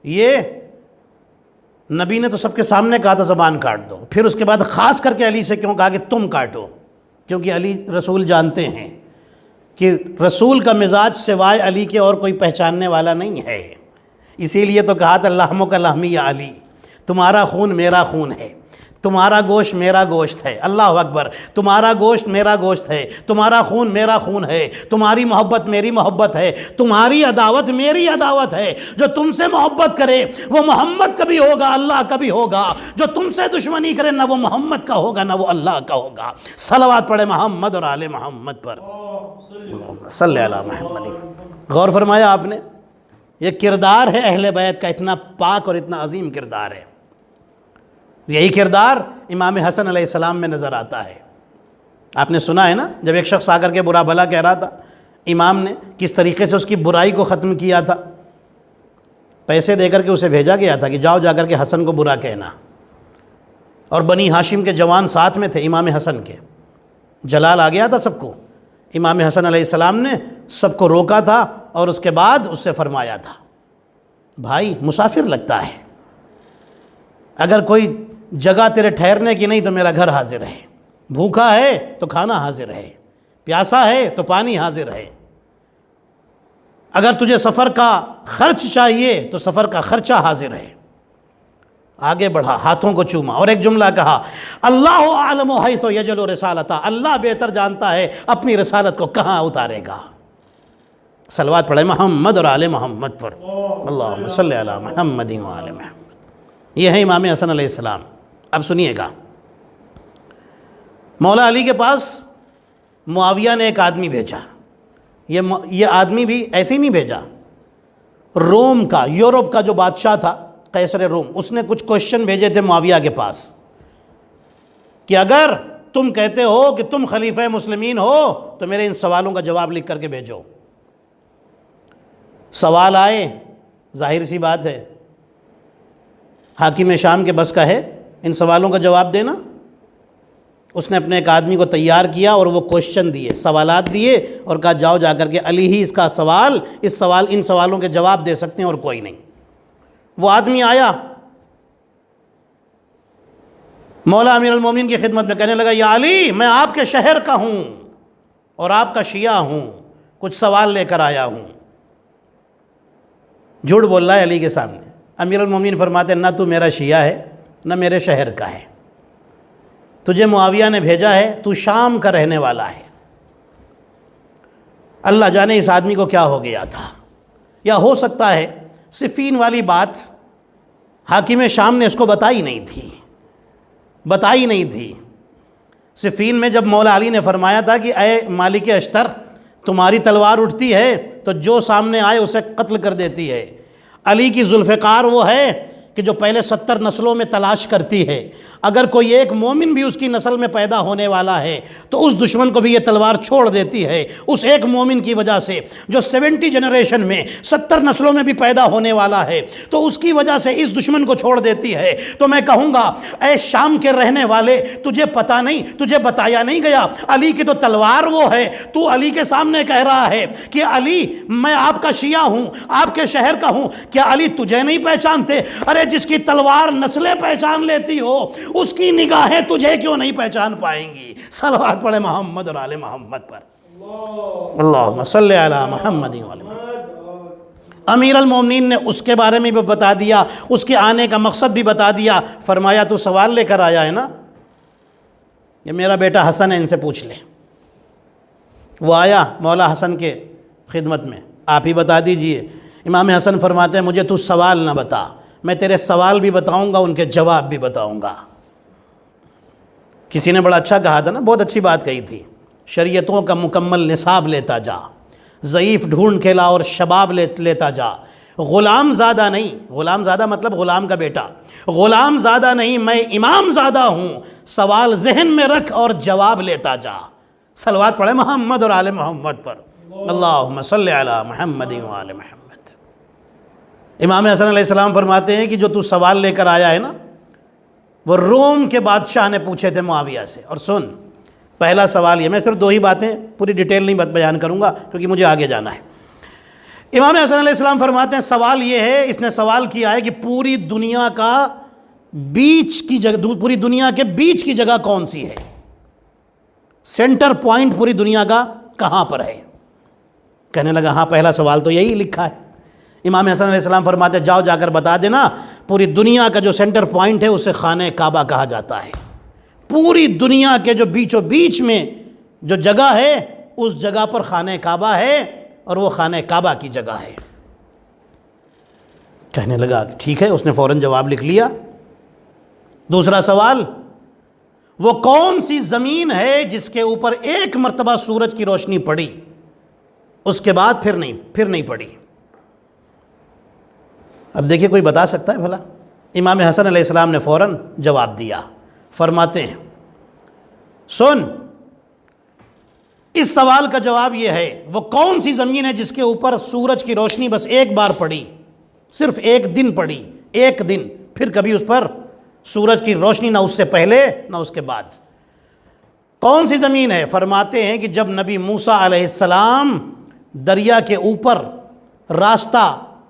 یہ نبی نے تو سب کے سامنے کہا تھا زبان کاٹ دو، پھر اس کے بعد خاص کر کے علی سے کیوں کہا کہ تم کاٹو؟ کیونکہ علی رسول جانتے ہیں کہ رسول کا مزاج سوائے علی کے اور کوئی پہچاننے والا نہیں ہے۔ اسی لیے تو کہا تھا لحم کا لحمی یا علی، تمہارا خون میرا خون ہے، تمہارا گوشت میرا گوشت ہے۔ اللہ اکبر، تمہارا گوشت میرا گوشت ہے، تمہارا خون میرا خون ہے، تمہاری محبت میری محبت ہے، تمہاری عداوت میری عداوت ہے۔ جو تم سے محبت کرے وہ محمد کا بھی ہوگا، اللہ کا بھی ہوگا۔ جو تم سے دشمنی کرے نہ وہ محمد کا ہوگا نہ وہ اللہ کا ہوگا۔ صلوات پڑھے محمد اور آل محمد پر، صلی علی محمد۔ غور فرمایا آپ نے، یہ کردار ہے اہل بیت کا، اتنا پاک اور اتنا عظیم کردار ہے۔ یہی کردار امام حسن علیہ السلام میں نظر آتا ہے۔ آپ نے سنا ہے نا، جب ایک شخص آ کر کے برا بھلا کہہ رہا تھا، امام نے کس طریقے سے اس کی برائی کو ختم کیا تھا۔ پیسے دے کر کے اسے بھیجا گیا تھا کہ جاؤ جا کر کے حسن کو برا کہنا، اور بنی ہاشم کے جوان ساتھ میں تھے امام حسن کے، جلال آ گیا تھا سب کو۔ امام حسن علیہ السلام نے سب کو روکا تھا اور اس کے بعد اس سے فرمایا تھا بھائی مسافر لگتا ہے، اگر کوئی جگہ تیرے ٹھہرنے کی نہیں تو میرا گھر حاضر ہے، بھوکا ہے تو کھانا حاضر ہے، پیاسا ہے تو پانی حاضر ہے، اگر تجھے سفر کا خرچ چاہیے تو سفر کا خرچہ حاضر ہے۔ آگے بڑھا، ہاتھوں کو چوما اور ایک جملہ کہا اللہ اعلم حیث یجعل رسالتہ، اللہ بہتر جانتا ہے اپنی رسالت کو کہاں اتارے گا۔ صلوات پڑھے محمد اور آل محمد پر، اللہم صلی علی محمد و آل محمد۔ یہ ہے امام حسن علیہ السلام۔ اب سنیے گا، مولا علی کے پاس معاویہ نے ایک آدمی بھیجا۔ یہ آدمی بھی ایسے ہی نہیں بھیجا، روم کا، یورپ کا جو بادشاہ تھا قیصر روم، اس نے کچھ کوشچن بھیجے تھے معاویہ کے پاس کہ اگر تم کہتے ہو کہ تم خلیفہ مسلمین ہو تو میرے ان سوالوں کا جواب لکھ کر کے بھیجو۔ سوال آئے، ظاہر سی بات ہے حاکم شام کے بس کا ہے ان سوالوں کا جواب دینا۔ اس نے اپنے ایک آدمی کو تیار کیا اور وہ کوشچن دیے، سوالات دیے، اور کہا جاؤ جا کر کے علی ہی اس کا ان سوالوں کے جواب دے سکتے ہیں اور کوئی نہیں۔ وہ آدمی آیا مولا امیر المومنین کی خدمت میں، کہنے لگا یا علی میں آپ کے شہر کا ہوں اور آپ کا شیعہ ہوں، کچھ سوال لے کر آیا ہوں۔ جھوٹ بول رہا ہے علی کے سامنے۔ امیر المومنین فرماتے نہ تو میرا شیعہ ہے نہ میرے شہر کا ہے، تجھے معاویہ نے بھیجا ہے، تو شام کا رہنے والا ہے۔ اللہ جانے اس آدمی کو کیا ہو گیا تھا، یا ہو سکتا ہے صفین والی بات حاکم شام نے اس کو بتائی نہیں تھی۔ صفین میں جب مولا علی نے فرمایا تھا کہ اے مالک اشتر تمہاری تلوار اٹھتی ہے تو جو سامنے آئے اسے قتل کر دیتی ہے۔ علی کی ذوالفقار وہ ہے کہ جو پہلے 70 نسلوں میں تلاش کرتی ہے، اگر کوئی ایک مومن بھی اس کی نسل میں پیدا ہونے والا ہے تو اس دشمن کو بھی یہ تلوار چھوڑ دیتی ہے، اس ایک مومن کی وجہ سے جو 70 جنریشن میں 70 نسلوں میں بھی پیدا ہونے والا ہے تو اس کی وجہ سے اس دشمن کو چھوڑ دیتی ہے۔ تو میں کہوں گا اے شام کے رہنے والے، تجھے پتہ نہیں، تجھے بتایا نہیں گیا علی کی تو تلوار وہ ہے، تو علی کے سامنے کہہ رہا ہے کہ علی میں آپ کا شیعہ ہوں، آپ کے شہر کا ہوں، کیا علی تجھے نہیں پہچانتے؟ ارے ارے جس کی تلوار نسلیں پہچان لیتی ہو اس کی نگاہیں تجھے کیوں نہیں پہچان پائیں گی؟ صلوات پڑھے محمد اور آل محمد پر۔ اللہم صلی علی محمد و آل محمد۔ امیر المومنین نے اس کے بارے میں بھی بتا دیا، اس کے آنے کا مقصد بھی بتا دیا۔ فرمایا تو سوال لے کر آیا ہے نا، یہ میرا بیٹا حسن ہے، ان سے پوچھ لے۔ وہ آیا مولا حسن کے خدمت میں، آپ ہی بتا دیجئے۔ امام حسن فرماتے ہیں مجھے تو سوال نہ بتا، میں تیرے سوال بھی بتاؤں گا، ان کے جواب بھی بتاؤں گا۔ کسی نے بڑا اچھا کہا تھا نا، بہت اچھی بات کہی تھی، شریعتوں کا مکمل نصاب لیتا جا، ضعیف ڈھونڈ کے لا اور شباب لیتا جا، غلام زادہ نہیں، غلام زادہ مطلب غلام کا بیٹا، غلام زادہ نہیں، میں امام زادہ ہوں، سوال ذہن میں رکھ اور جواب لیتا جا۔ صلوات پڑھے محمد اور آل محمد پر۔ اللہم صلی علی محمد و آل محمد۔ امام حسن علیہ السلام فرماتے ہیں کہ جو تو سوال لے کر آیا ہے نا، وہ روم کے بادشاہ نے پوچھے تھے معاویہ سے۔ اور سن، پہلا سوال یہ، میں صرف 2 ہی باتیں، پوری ڈیٹیل نہیں بیان کروں گا کیونکہ مجھے آگے جانا ہے۔ امام حسن علیہ السلام فرماتے ہیں سوال یہ ہے، اس نے سوال کیا ہے کہ پوری دنیا کا بیچ کی جگہ، پوری دنیا کے بیچ کی جگہ کون سی ہے؟ سینٹر پوائنٹ پوری دنیا کا کہاں پر ہے؟ کہنے لگا ہاں پہلا سوال تو یہی لکھا ہے۔ امام حسن علیہ السلام فرماتے ہیں جاؤ جا کر بتا دینا، پوری دنیا کا جو سینٹر پوائنٹ ہے اسے خانہ کعبہ کہا جاتا ہے۔ پوری دنیا کے جو بیچوں بیچ میں جو جگہ ہے اس جگہ پر خانہ کعبہ ہے، اور وہ خانہ کعبہ کی جگہ ہے۔ کہنے لگا ٹھیک ہے، اس نے فوراً جواب لکھ لیا۔ دوسرا سوال، وہ کون سی زمین ہے جس کے اوپر ایک مرتبہ سورج کی روشنی پڑی، اس کے بعد پھر نہیں پڑی؟ اب دیکھیں کوئی بتا سکتا ہے بھلا؟ امام حسن علیہ السلام نے فوراً جواب دیا، فرماتے ہیں سن، اس سوال کا جواب یہ ہے، وہ کون سی زمین ہے جس کے اوپر سورج کی روشنی بس ایک بار پڑی، صرف ایک دن پڑی، ایک دن، پھر کبھی اس پر سورج کی روشنی نہ اس سے پہلے نہ اس کے بعد؟ کون سی زمین ہے؟ فرماتے ہیں کہ جب نبی موسیٰ علیہ السلام دریا کے اوپر راستہ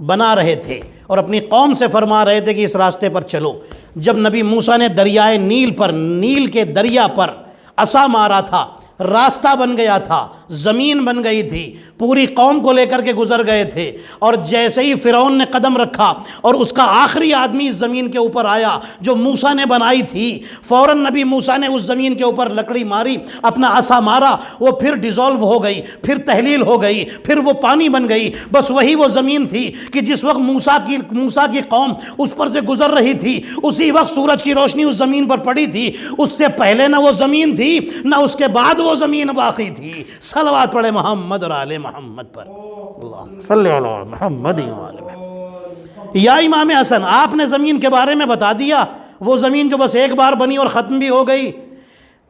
بنا رہے تھے اور اپنی قوم سے فرما رہے تھے کہ اس راستے پر چلو، جب نبی موسیٰ نے دریائے نیل کے دریا پر عصا مارا تھا، راستہ بن گیا تھا، زمین بن گئی تھی، پوری قوم کو لے کر کے گزر گئے تھے، اور جیسے ہی فرعون نے قدم رکھا اور اس کا آخری آدمی اس زمین کے اوپر آیا جو موسیٰ نے بنائی تھی، فوراً نبی موسیٰ نے اس زمین کے اوپر لکڑی ماری، اپنا عصا مارا، وہ پھر ڈیزولو ہو گئی، پھر تحلیل ہو گئی، پھر وہ پانی بن گئی۔ بس وہی وہ زمین تھی کہ جس وقت موسیٰ کی قوم اس پر سے گزر رہی تھی، اسی وقت سورج کی روشنی اس زمین پر پڑی تھی۔ اس سے پہلے نہ وہ زمین تھی نہ اس کے بعد وہ زمین باقی تھی۔ صلوات پڑھے محمد اور آل محمد پر۔ اللہم صلی علی محمد و آل محمد۔ یا امام حسن، آپ نے زمین کے بارے میں بتا دیا، وہ زمین جو بس ایک بار بنی اور ختم بھی ہو گئی،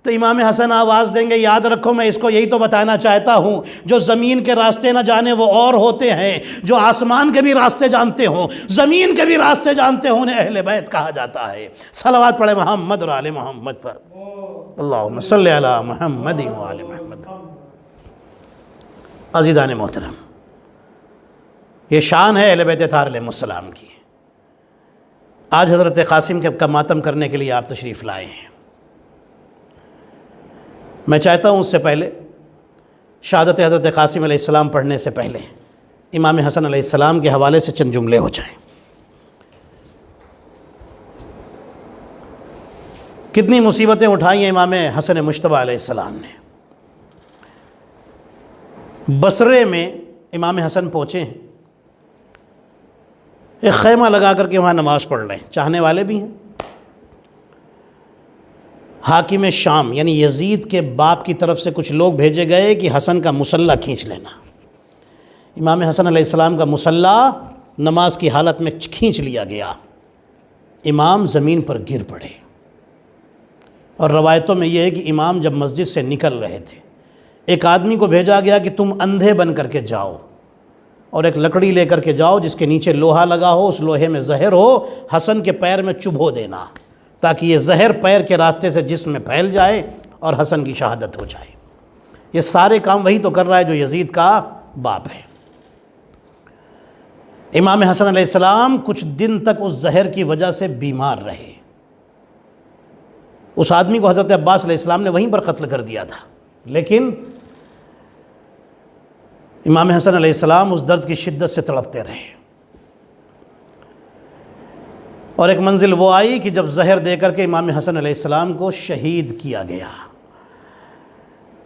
تو امام حسن آواز دیں گے یاد رکھو میں اس کو یہی تو بتانا چاہتا ہوں، جو زمین کے راستے نہ جانے وہ اور ہوتے ہیں، جو آسمان کے بھی راستے جانتے ہوں، زمین کے بھی راستے جانتے ہوں، انہیں اہل بیت کہا جاتا ہے۔ صلوات پڑھے محمد اور آل محمد پر۔ اللہم صلی علی محمد و آل محمد۔ عزیزان محترم، یہ شان ہے اہل بیت طاہر علیہ السلام کی۔ آج حضرت قاسم کا ماتم کرنے کے لیے آپ تشریف لائے ہیں۔ میں چاہتا ہوں اس سے پہلے شہادت حضرت قاسم علیہ السلام پڑھنے سے پہلے امام حسن علیہ السلام کے حوالے سے چند جملے ہو جائیں۔ کتنی مصیبتیں اٹھائی ہیں امام حسن مجتبیٰ علیہ السلام نے۔ بصرے میں امام حسن پہنچے ہیں، ایک خیمہ لگا کر کے وہاں نماز پڑھ رہے ہیں، چاہنے والے بھی ہیں۔ حاکم شام یعنی یزید کے باپ کی طرف سے کچھ لوگ بھیجے گئے کہ حسن کا مصلی کھینچ لینا۔ امام حسن علیہ السلام کا مصلی نماز کی حالت میں کھینچ لیا گیا، امام زمین پر گر پڑے۔ اور روایتوں میں یہ ہے کہ امام جب مسجد سے نکل رہے تھے، ایک آدمی کو بھیجا گیا کہ تم اندھے بن کر کے جاؤ اور ایک لکڑی لے کر کے جاؤ جس کے نیچے لوہا لگا ہو، اس لوہے میں زہر ہو، حسن کے پیر میں چبھو دینا تاکہ یہ زہر پیر کے راستے سے جسم میں پھیل جائے اور حسن کی شہادت ہو جائے۔ یہ سارے کام وہی تو کر رہا ہے جو یزید کا باپ ہے۔ امام حسن علیہ السلام کچھ دن تک اس زہر کی وجہ سے بیمار رہے۔ اس آدمی کو حضرت عباس علیہ السلام نے وہیں پر قتل کر دیا تھا، لیکن امام حسن علیہ السلام اس درد کی شدت سے تڑپتے رہے، اور ایک منزل وہ آئی کہ جب زہر دے کر کے امام حسن علیہ السلام کو شہید کیا گیا۔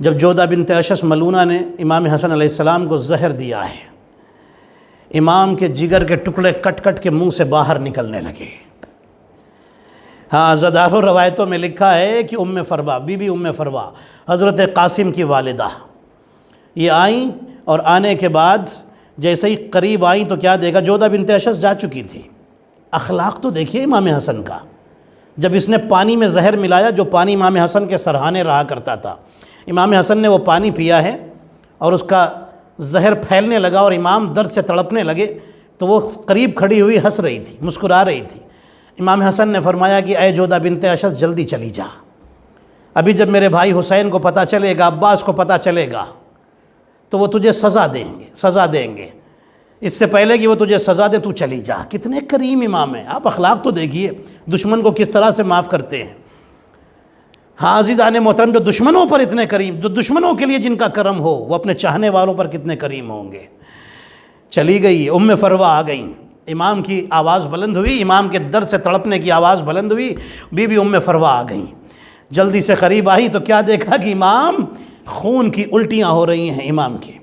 جب جودہ بنت اشس ملونہ نے امام حسن علیہ السلام کو زہر دیا ہے، امام کے جگر کے ٹکڑے کٹ کٹ کے منہ سے باہر نکلنے لگے۔ ہاں، عزادارو روایتوں میں لکھا ہے کہ ام فروا، بی بی ام فروا، حضرت قاسم کی والدہ، یہ آئیں اور آنے کے بعد جیسے ہی قریب آئیں تو کیا دیکھا، جودہ بنت اشس جا چکی تھی۔ اخلاق تو دیکھیے امام حسن کا، جب اس نے پانی میں زہر ملایا، جو پانی امام حسن کے سرہانے رہا کرتا تھا، امام حسن نے وہ پانی پیا ہے اور اس کا زہر پھیلنے لگا اور امام درد سے تڑپنے لگے، تو وہ قریب کھڑی ہوئی ہنس رہی تھی، مسکرا رہی تھی۔ امام حسن نے فرمایا کہ اے جودہ بنت اشس، جلدی چلی جا، ابھی جب میرے بھائی حسین کو پتہ چلے گا، عباس کو پتہ چلے گا تو وہ تجھے سزا دیں گے، اس سے پہلے کہ وہ تجھے سزا دے تو چلی جا۔ کتنے کریم امام ہیں، آپ اخلاق تو دیکھیے، دشمن کو کس طرح سے معاف کرتے ہیں۔ ہاں عزیزان محترم، جو دشمنوں پر اتنے کریم، جو دشمنوں کے لیے جن کا کرم ہو، وہ اپنے چاہنے والوں پر کتنے کریم ہوں گے۔ چلی گئی، ام فروا آ گئیں، امام کی آواز بلند ہوئی، امام کے درد سے تڑپنے کی آواز بلند ہوئی، بی بی ام فروا آ گئیں، جلدی سے قریب آئی تو کیا دیکھا کہ امام خون کی الٹیاں ہو رہی ہیں امام کی۔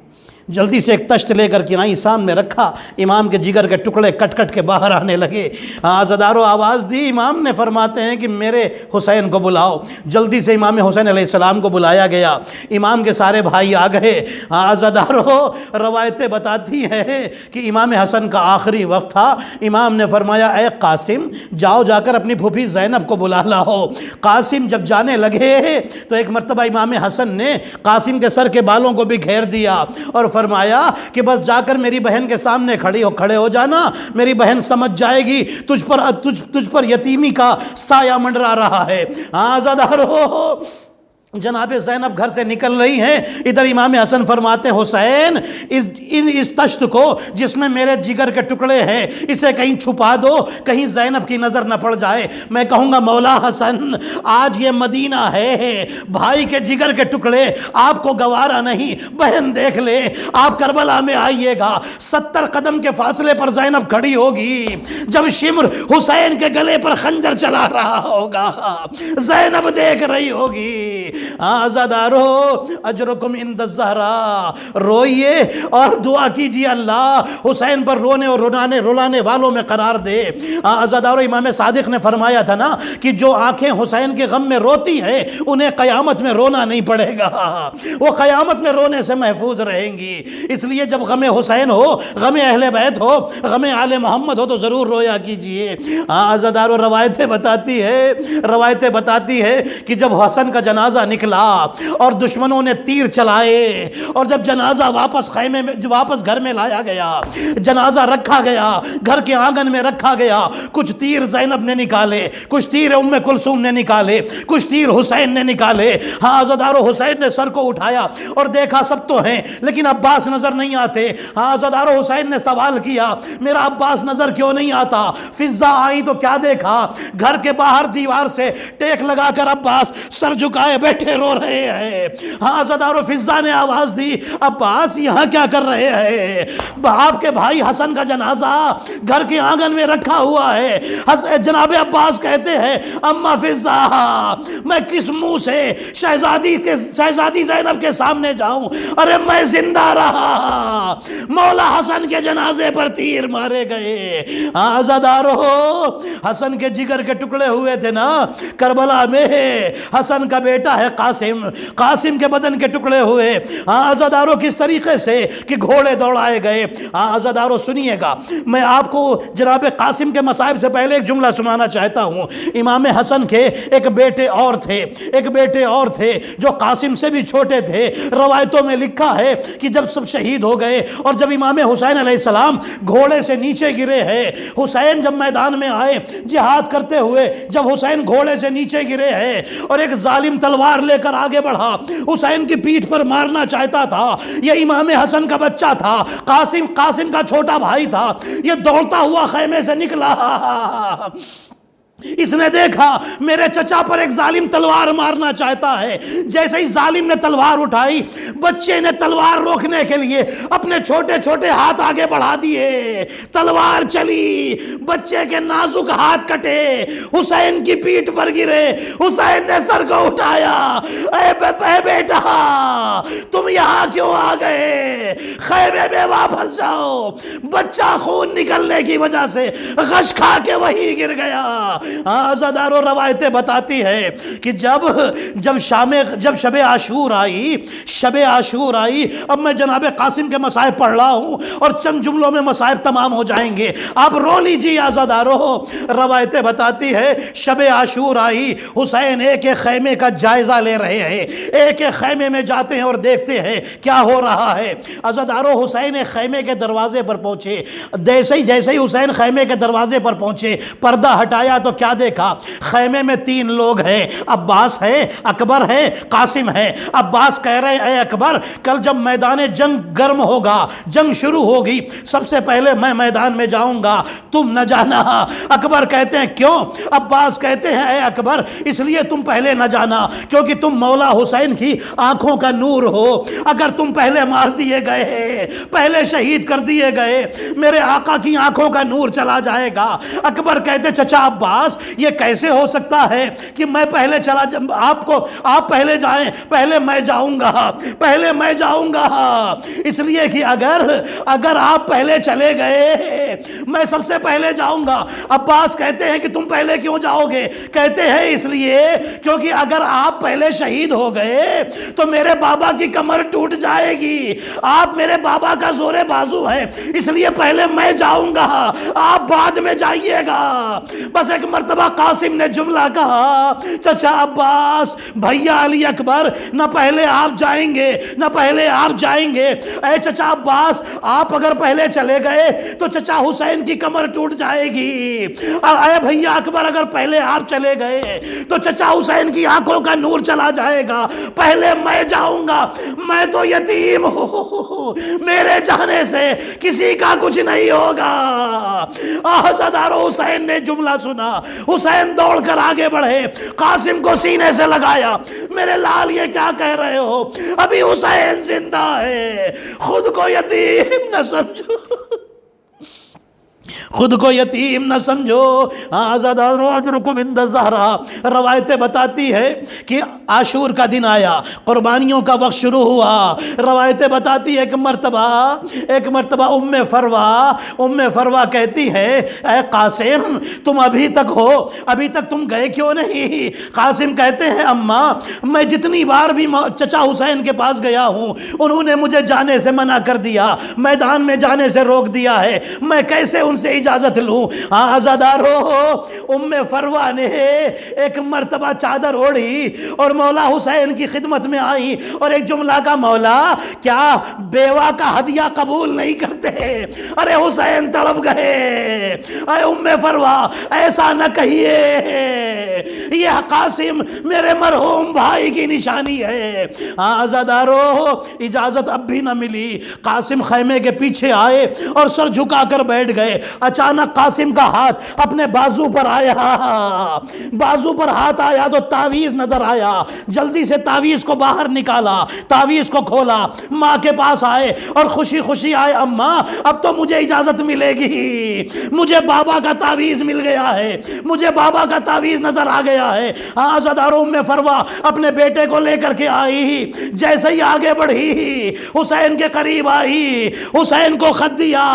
جلدی سے ایک تشت لے کر کے آئی، سامنے رکھا، امام کے جگر کے ٹکڑے کٹ کٹ کے باہر آنے لگے۔ عزادارو آواز دی، امام نے فرماتے ہیں کہ میرے حسین کو بلاؤ۔ جلدی سے امام حسین علیہ السلام کو بلایا گیا، امام کے سارے بھائی آ گئے۔ عزادارو روایتیں بتاتی ہیں کہ امام حسن کا آخری وقت تھا، امام نے فرمایا اے قاسم، جاؤ جا کر اپنی پھوپھی زینب کو بلا لاؤ۔ قاسم جب جانے لگے تو ایک مرتبہ امام حسن نے قاسم کے سر کے بالوں کو بھی گھیر دیا اور فرمایا کہ بس جا کر میری بہن کے سامنے کھڑے ہو جانا، میری بہن سمجھ جائے گی تجھ پر یتیمی کا سایہ منڈرا رہا ہے۔ عزادارو جناب زینب گھر سے نکل رہی ہیں، ادھر امام حسن فرماتے حسین اس تشت کو جس میں میرے جگر کے ٹکڑے ہیں اسے کہیں چھپا دو، کہیں زینب کی نظر نہ پڑ جائے۔ میں کہوں گا مولا حسن، آج یہ مدینہ ہے، بھائی کے جگر کے ٹکڑے آپ کو گوارا نہیں، بہن دیکھ لے، آپ کربلا میں آئیے گا، 70 قدم کے فاصلے پر زینب کھڑی ہوگی، جب شمر حسین کے گلے پر خنجر چلا رہا ہوگا، زینب دیکھ رہی ہوگی۔ عزادارو اجرکم عند الزہرا، روئیے اور دعا کیجیے اللہ حسین پر رونے اور رلانے والوں میں قرار دے۔ عزادارو امام صادق نے فرمایا تھا نا کہ جو آنکھیں حسین کے غم میں روتی ہیں انہیں قیامت میں رونا نہیں پڑے گا، وہ قیامت میں رونے سے محفوظ رہیں گی۔ اس لیے جب غم حسین ہو، غم اہل بیت ہو، غم آل محمد ہو تو ضرور رویا کیجیے۔ عزادارو روایتیں بتاتی ہے کہ جب حسن کا جنازہ نکلا اور دشمنوں نے تیر چلائے اور جب جنازہ واپس گھر میں لایا گیا، جنازہ رکھا گیا، گھر کے آنگن میں رکھا گیا، کچھ تیر زینب نے نکالے، کچھ تیر ام کلثوم نے نکالے، کچھ تیر حسین نے نکالے۔ ہاں عزادارو حسین نے سر کو اٹھایا اور دیکھا سب تو ہیں لیکن عباس نظر نہیں آتے۔ ہاں عزادارو حسین نے سوال کیا میرا عباس نظر کیوں نہیں آتا؟ فضا آئی تو کیا دیکھا، گھر کے باہر دیوار سے ٹیک لگا کر عباس سر جھکائے بیٹھے رو رہے ہیں۔ ہاں عزادارو فضا نے آواز دی عباس یہاں کیا کر رہے ہیں؟ آپ کے بھائی حسن کا جنازہ گھر کے آنگن میں رکھا ہوا ہے۔ جناب عباس کہتے ہیں اما فضا، میں کس منہ سے شہزادی زینب کے سامنے جاؤں؟ ارے میں زندہ رہا، مولا حسن کے جنازے پر تیر مارے گئے۔ عزادارو حسن کے جگر کے ٹکڑے ہوئے تھے نا کربلا میں، حسن کا بیٹا ہے قاسم کے بدن کے ٹکڑے ہوئے۔ عزادارو کس طریقے سے کہ گھوڑے دوڑائے گئے۔ عزادارو سنیے گا، میں آپ کو جناب قاسم کے مصائب سے پہلے ایک جملہ سنانا چاہتا ہوں۔ امام حسن کے ایک بیٹے اور تھے جو قاسم سے بھی چھوٹے تھے۔ روایتوں میں لکھا ہے کہ جب سب شہید ہو گئے اور جب امام حسین علیہ السلام گھوڑے سے نیچے گرے ہیں، حسین جب میدان میں آئے جہاد کرتے ہوئے، جب حسین گھوڑے سے نیچے گرے ہیں اور ایک ظالم تلوار تلوار لے کر آگے بڑھا، حسین کی پیٹھ پر مارنا چاہتا تھا۔ یہ امام حسن کا بچہ تھا، قاسم کا چھوٹا بھائی تھا، یہ دوڑتا ہوا خیمے سے نکلا۔ اس نے دیکھا میرے چچا پر ایک ظالم تلوار مارنا چاہتا ہے۔ جیسے ہی ظالم نے تلوار اٹھائی، بچے نے تلوار روکنے کے لیے اپنے چھوٹے چھوٹے ہاتھ آگے بڑھا دیے، تلوار چلی، بچے کے نازک ہاتھ کٹے، حسین کی پیٹھ پر گرے۔ حسین نے سر کو اٹھایا، اے بیٹا تم یہاں کیوں آ گئے؟ خیمے میں واپس جاؤ۔ بچہ خون نکلنے کی وجہ سے غش کھا کے وہی گر گیا۔ عزادارو روایتیں بتاتی ہے کہ جب شب عاشور آئی، اب میں جناب قاسم کے مصائب پڑھ رہا ہوں اور چند جملوں میں مصائب تمام ہو جائیں گے، آپ رو لیجیے عزادارو۔ روایتیں بتاتی ہے شب عاشور آئی، حسین ایک ایک خیمے کا جائزہ لے رہے ہیں، ایک ایک خیمے میں جاتے ہیں اور دیکھتے ہیں کیا ہو رہا ہے۔ عزادارو حسین ایک خیمے کے دروازے پر پہنچے، جیسے ہی حسین خیمے کے دروازے پر پہنچے، پردہ ہٹایا تو کیا دیکھا؟ خیمے میں 3 لوگ ہیں، عباس ہے، اکبر ہے، قاسم ہے۔ عباس کہہ رہے اے اکبر، کل جب میدان جنگ گرم ہوگا، جنگ شروع ہوگی، سب سے پہلے میں میدان میں جاؤں گا، تم نہ جانا۔ اکبر کہتے ہیں کیوں؟ عباس کہتے ہیں اے اکبر، اس لیے تم پہلے نہ جانا کیونکہ تم مولا حسین کی آنکھوں کا نور ہو، اگر تم پہلے مار دیے گئے، پہلے شہید کر دیے گئے، میرے آقا کی آنکھوں کا نور چلا جائے گا۔ اکبر کہتے چچا عباس یہ کیسے ہو سکتا ہے کہ میں پہلے آپ پہلے جائیں، پہلے میں جاؤں گا، اس لیے کہ اگر آپ پہلے چلے گئے میں سب سے پہلے جاؤں گا۔ عباس کہتے ہیں کہ تم پہلے کیوں جاؤ گے؟ کہتے ہیں اس لیے کیونکہ اگر آپ پہلے شہید ہو گئے تو میرے بابا کی کمر ٹوٹ جائے گی، آپ میرے بابا کا زور بازو ہے، اس لیے پہلے میں جاؤں گا، آپ بعد میں جائیے گا۔ بس ایک مرتبہ قاسم نے جملہ کہا چچا عباس، بھیا علی اکبر، نہ پہلے آپ جائیں گے، اے چچا عباس آپ اگر پہلے چلے گئے تو چچا حسین کی کمر ٹوٹ جائے گی، اے بھیا اکبر اگر پہلے آپ چلے گئے تو چچا حسین کی آنکھوں کا نور چلا جائے گا، پہلے میں جاؤں گا، میں تو یتیم ہوں، میرے جانے سے کسی کا کچھ نہیں ہوگا۔ عزادارو حسین نے جملہ سنا، حسین دوڑ کر آگے بڑھے، قاسم کو سینے سے لگایا، میرے لال یہ کیا کہہ رہے ہو؟ ابھی حسین زندہ ہے، خود کو یتیم نہ سمجھو، خود کو یتیم نہ سمجھو۔ آزادارو اجرکم عند الزہرا، روایتیں بتاتی ہے کہ عاشور کا دن آیا، قربانیوں کا وقت شروع ہوا۔ روایتیں بتاتی ہے کہ ایک مرتبہ ام فروا کہتی ہے اے قاسم تم ابھی تک تم گئے کیوں نہیں؟ قاسم کہتے ہیں اماں میں جتنی بار بھی چچا حسین کے پاس گیا ہوں انہوں نے مجھے جانے سے منع کر دیا، میدان میں جانے سے روک دیا ہے، میں کیسے ان سے اجازت لوں؟ عزادارو ام فروا نے ایک مرتبہ چادر اوڑھی اور مولا حسین کی خدمت میں آئی اور ایک جملہ کا مولا کیا بیوہ کا ہدیہ قبول نہیں کرتے؟ ارے حسین تڑپ گئے، اے ام فروا ایسا نہ کہیے، یہ قاسم میرے مرحوم بھائی کی نشانی ہے۔ عزادارو اجازت اب بھی نہ ملی، قاسم خیمے کے پیچھے آئے اور سر جھکا کر بیٹھ گئے۔ اچانک قاسم کا ہاتھ اپنے بازو پر ہاتھ آیا تو تعویذ نظر آیا، جلدی سے تعویذ کو باہر نکالا، تعویذ کو کھولا، ماں کے پاس آئے اور خوشی خوشی آئے اماں اب تو مجھے اجازت ملے گی، مجھے بابا کا تعویذ مل گیا ہے، مجھے بابا کا تعویذ نظر آ گیا ہے۔ عزادارو ام فروا اپنے بیٹے کو لے کر کے آئی، جیسے ہی آگے بڑھی حسین کے قریب آئی، حسین کو خط دیا،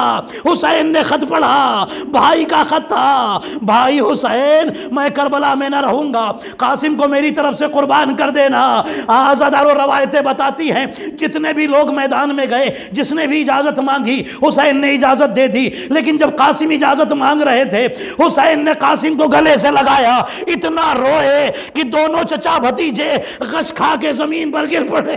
حسین نے خط پڑھا، بھائی کا خط تھا، بھائی حسین میں کربلا میں نہ رہوں گا، قاسم کو میری طرف سے قربان کر دینا۔ عزادارو روایتیں بتاتی ہیں جتنے بھی لوگ میدان میں گئے، جس نے بھی اجازت مانگی حسین نے اجازت دے دی، لیکن جب قاسم اجازت مانگ رہے تھے حسین نے قاسم کو گلے سے لگایا، اتنا روئے کہ دونوں چچا بھتیجے غش کھا کے زمین پر گر پڑے۔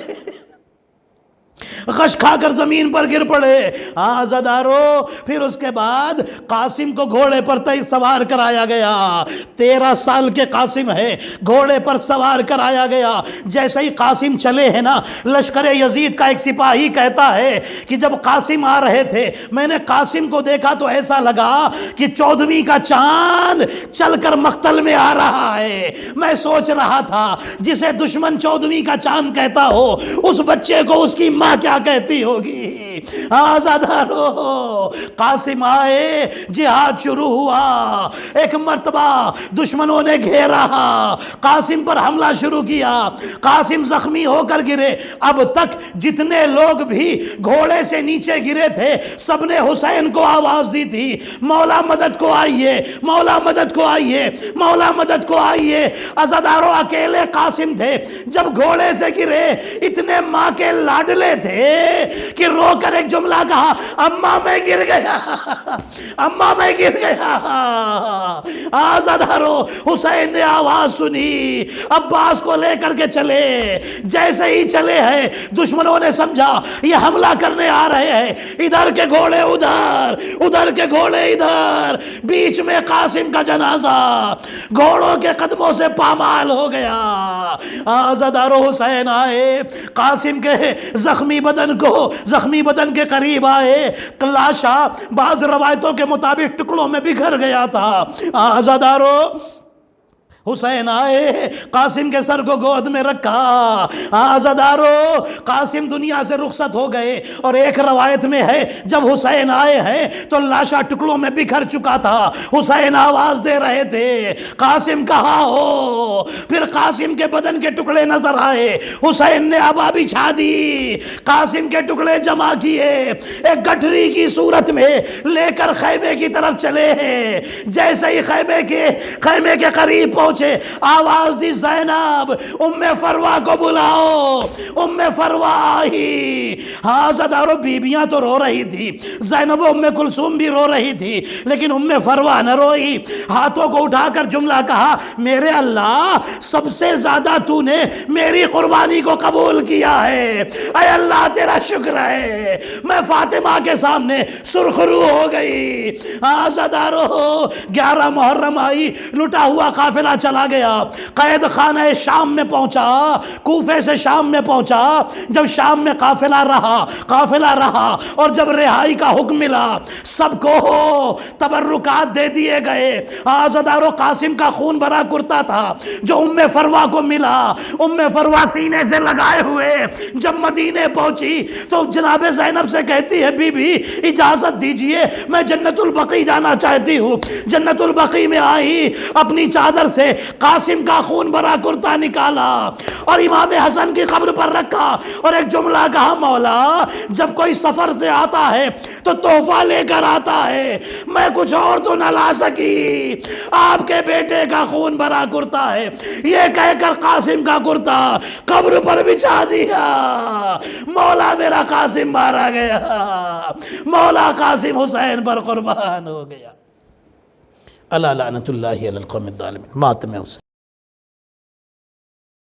غش کھا کر زمین پر گر پڑے۔ عزادارو پھر اس کے بعد قاسم کو گھوڑے پر سوار کرایا گیا۔ 13 سال کے قاسم ہے، گھوڑے پر سوار کرایا گیا۔ جیسے ہی قاسم چلے ہیں نا، لشکر یزید کا ایک سپاہی کہتا ہے کہ جب قاسم آ رہے تھے میں نے قاسم کو دیکھا تو ایسا لگا کہ 14ویں کا چاند چل کر مقتل میں آ رہا ہے۔ میں سوچ رہا تھا جسے دشمن 14ویں کا چاند کہتا ہو، اس بچے کو اس کی ماں کیا کہتی ہوگی۔ آزادارو قاسم آئے، جہاد شروع ہوا۔ ایک مرتبہ دشمنوں نے گھیرا، قاسم پر حملہ شروع کیا، قاسم زخمی ہو کر گرے۔ اب تک جتنے لوگ بھی گھوڑے سے نیچے گرے تھے سب نے حسین کو آواز دی تھی، مولا مدد کو آئیے، مولا مدد کو آئیے، مولا مدد کو آئیے۔ عزادارو اکیلے قاسم تھے، جب گھوڑے سے گرے اتنے ماں کے لاڈلے تھے کہ رو کر ایک جملہ کہا، اماں میں گر گیا، اماں میں گر گیا۔ عزادارو حسین نے آواز سنی، عباس کو لے کر کے چلے۔ جیسے ہی چلے ہیں دشمنوں نے سمجھا یہ حملہ کرنے آ رہے ہیں، ادھر کے گھوڑے ادھر، ادھر کے گھوڑے ادھر، بیچ میں قاسم کا جنازہ گھوڑوں کے قدموں سے پامال ہو گیا۔ عزادارو حسین آئے، قاسم کے زخمی بدن کے قریب آئے، لاشا بعض روایتوں کے مطابق ٹکڑوں میں بکھر گیا تھا۔ عزادارو حسین آئے، قاسم کے سر کو گود میں رکھا۔ عزادارو قاسم دنیا سے رخصت ہو گئے، اور ایک روایت میں ہے جب حسین آئے ہیں تو لاشا ٹکڑوں میں بکھر چکا تھا۔ حسین آواز دے رہے تھے، قاسم کہاں ہو؟ پھر قاسم کے بدن کے ٹکڑے نظر آئے، حسین نے آبا بچھا دی، قاسم کے ٹکڑے جمع کیے، ایک گٹھری کی صورت میں لے کر خیمے کی طرف چلے ہیں۔ جیسے ہی خیمے کے قریب پہنچے، آواز دی، زینب ام فروا کو بلاؤ۔ ام فروا آئی۔ عزادارو بیبیاں تو رو رہی تھی، زینب و ام کلثوم بھی رو رہی تھی، لیکن ام فروا نہ روئی۔ ہاتھوں کو اٹھا کر جملہ کہا، میرے اللہ سب سے زیادہ تو نے میری قربانی کو قبول کیا ہے، اے اللہ تیرا شکر ہے۔ میں فاطمہ کے سامنے سرخرو ہو گئی۔ عزادارو 11 محرم آئی، لٹا ہوا قافلہ چلا گیا، قید خانہ شام میں پہنچا، کوفے سے شام میں پہنچا۔ جب شام میں قافلہ رہا اور جب رہائی کا حکم ملا، سب کو تبرکات دے دیے گئے۔ عزادارو قاسم کا خون بھرا کرتا تھا جو ام فروا کو ملا، ام فروا سینے سے لگائے ہوئے جب مدینے پہنچی تو جناب زینب سے کہتی ہے، بی بی اجازت دیجئے میں جنت البقیع جانا چاہتی ہوں۔ جنت البقیع میں آئی، اپنی چادر سے قاسم کا خون بھرا کرتا نکالا اور امام حسن کی قبر پر رکھا اور ایک جملہ کہا، مولا جب کوئی سفر سے آتا ہے تو تحفہ لے کر آتا ہے، میں کچھ اور تو نہ لا سکی، آپ کے بیٹے کا خون بھرا کرتا ہے۔ یہ کہہ کر قاسم کا کرتا قبر پر بچھا دیا۔ مولا میرا قاسم مارا گیا، مولا قاسم حسین پر قربان ہو گیا۔ اللہ لعنت اللہ علی القوم الظالمین۔ ماتم حسین۔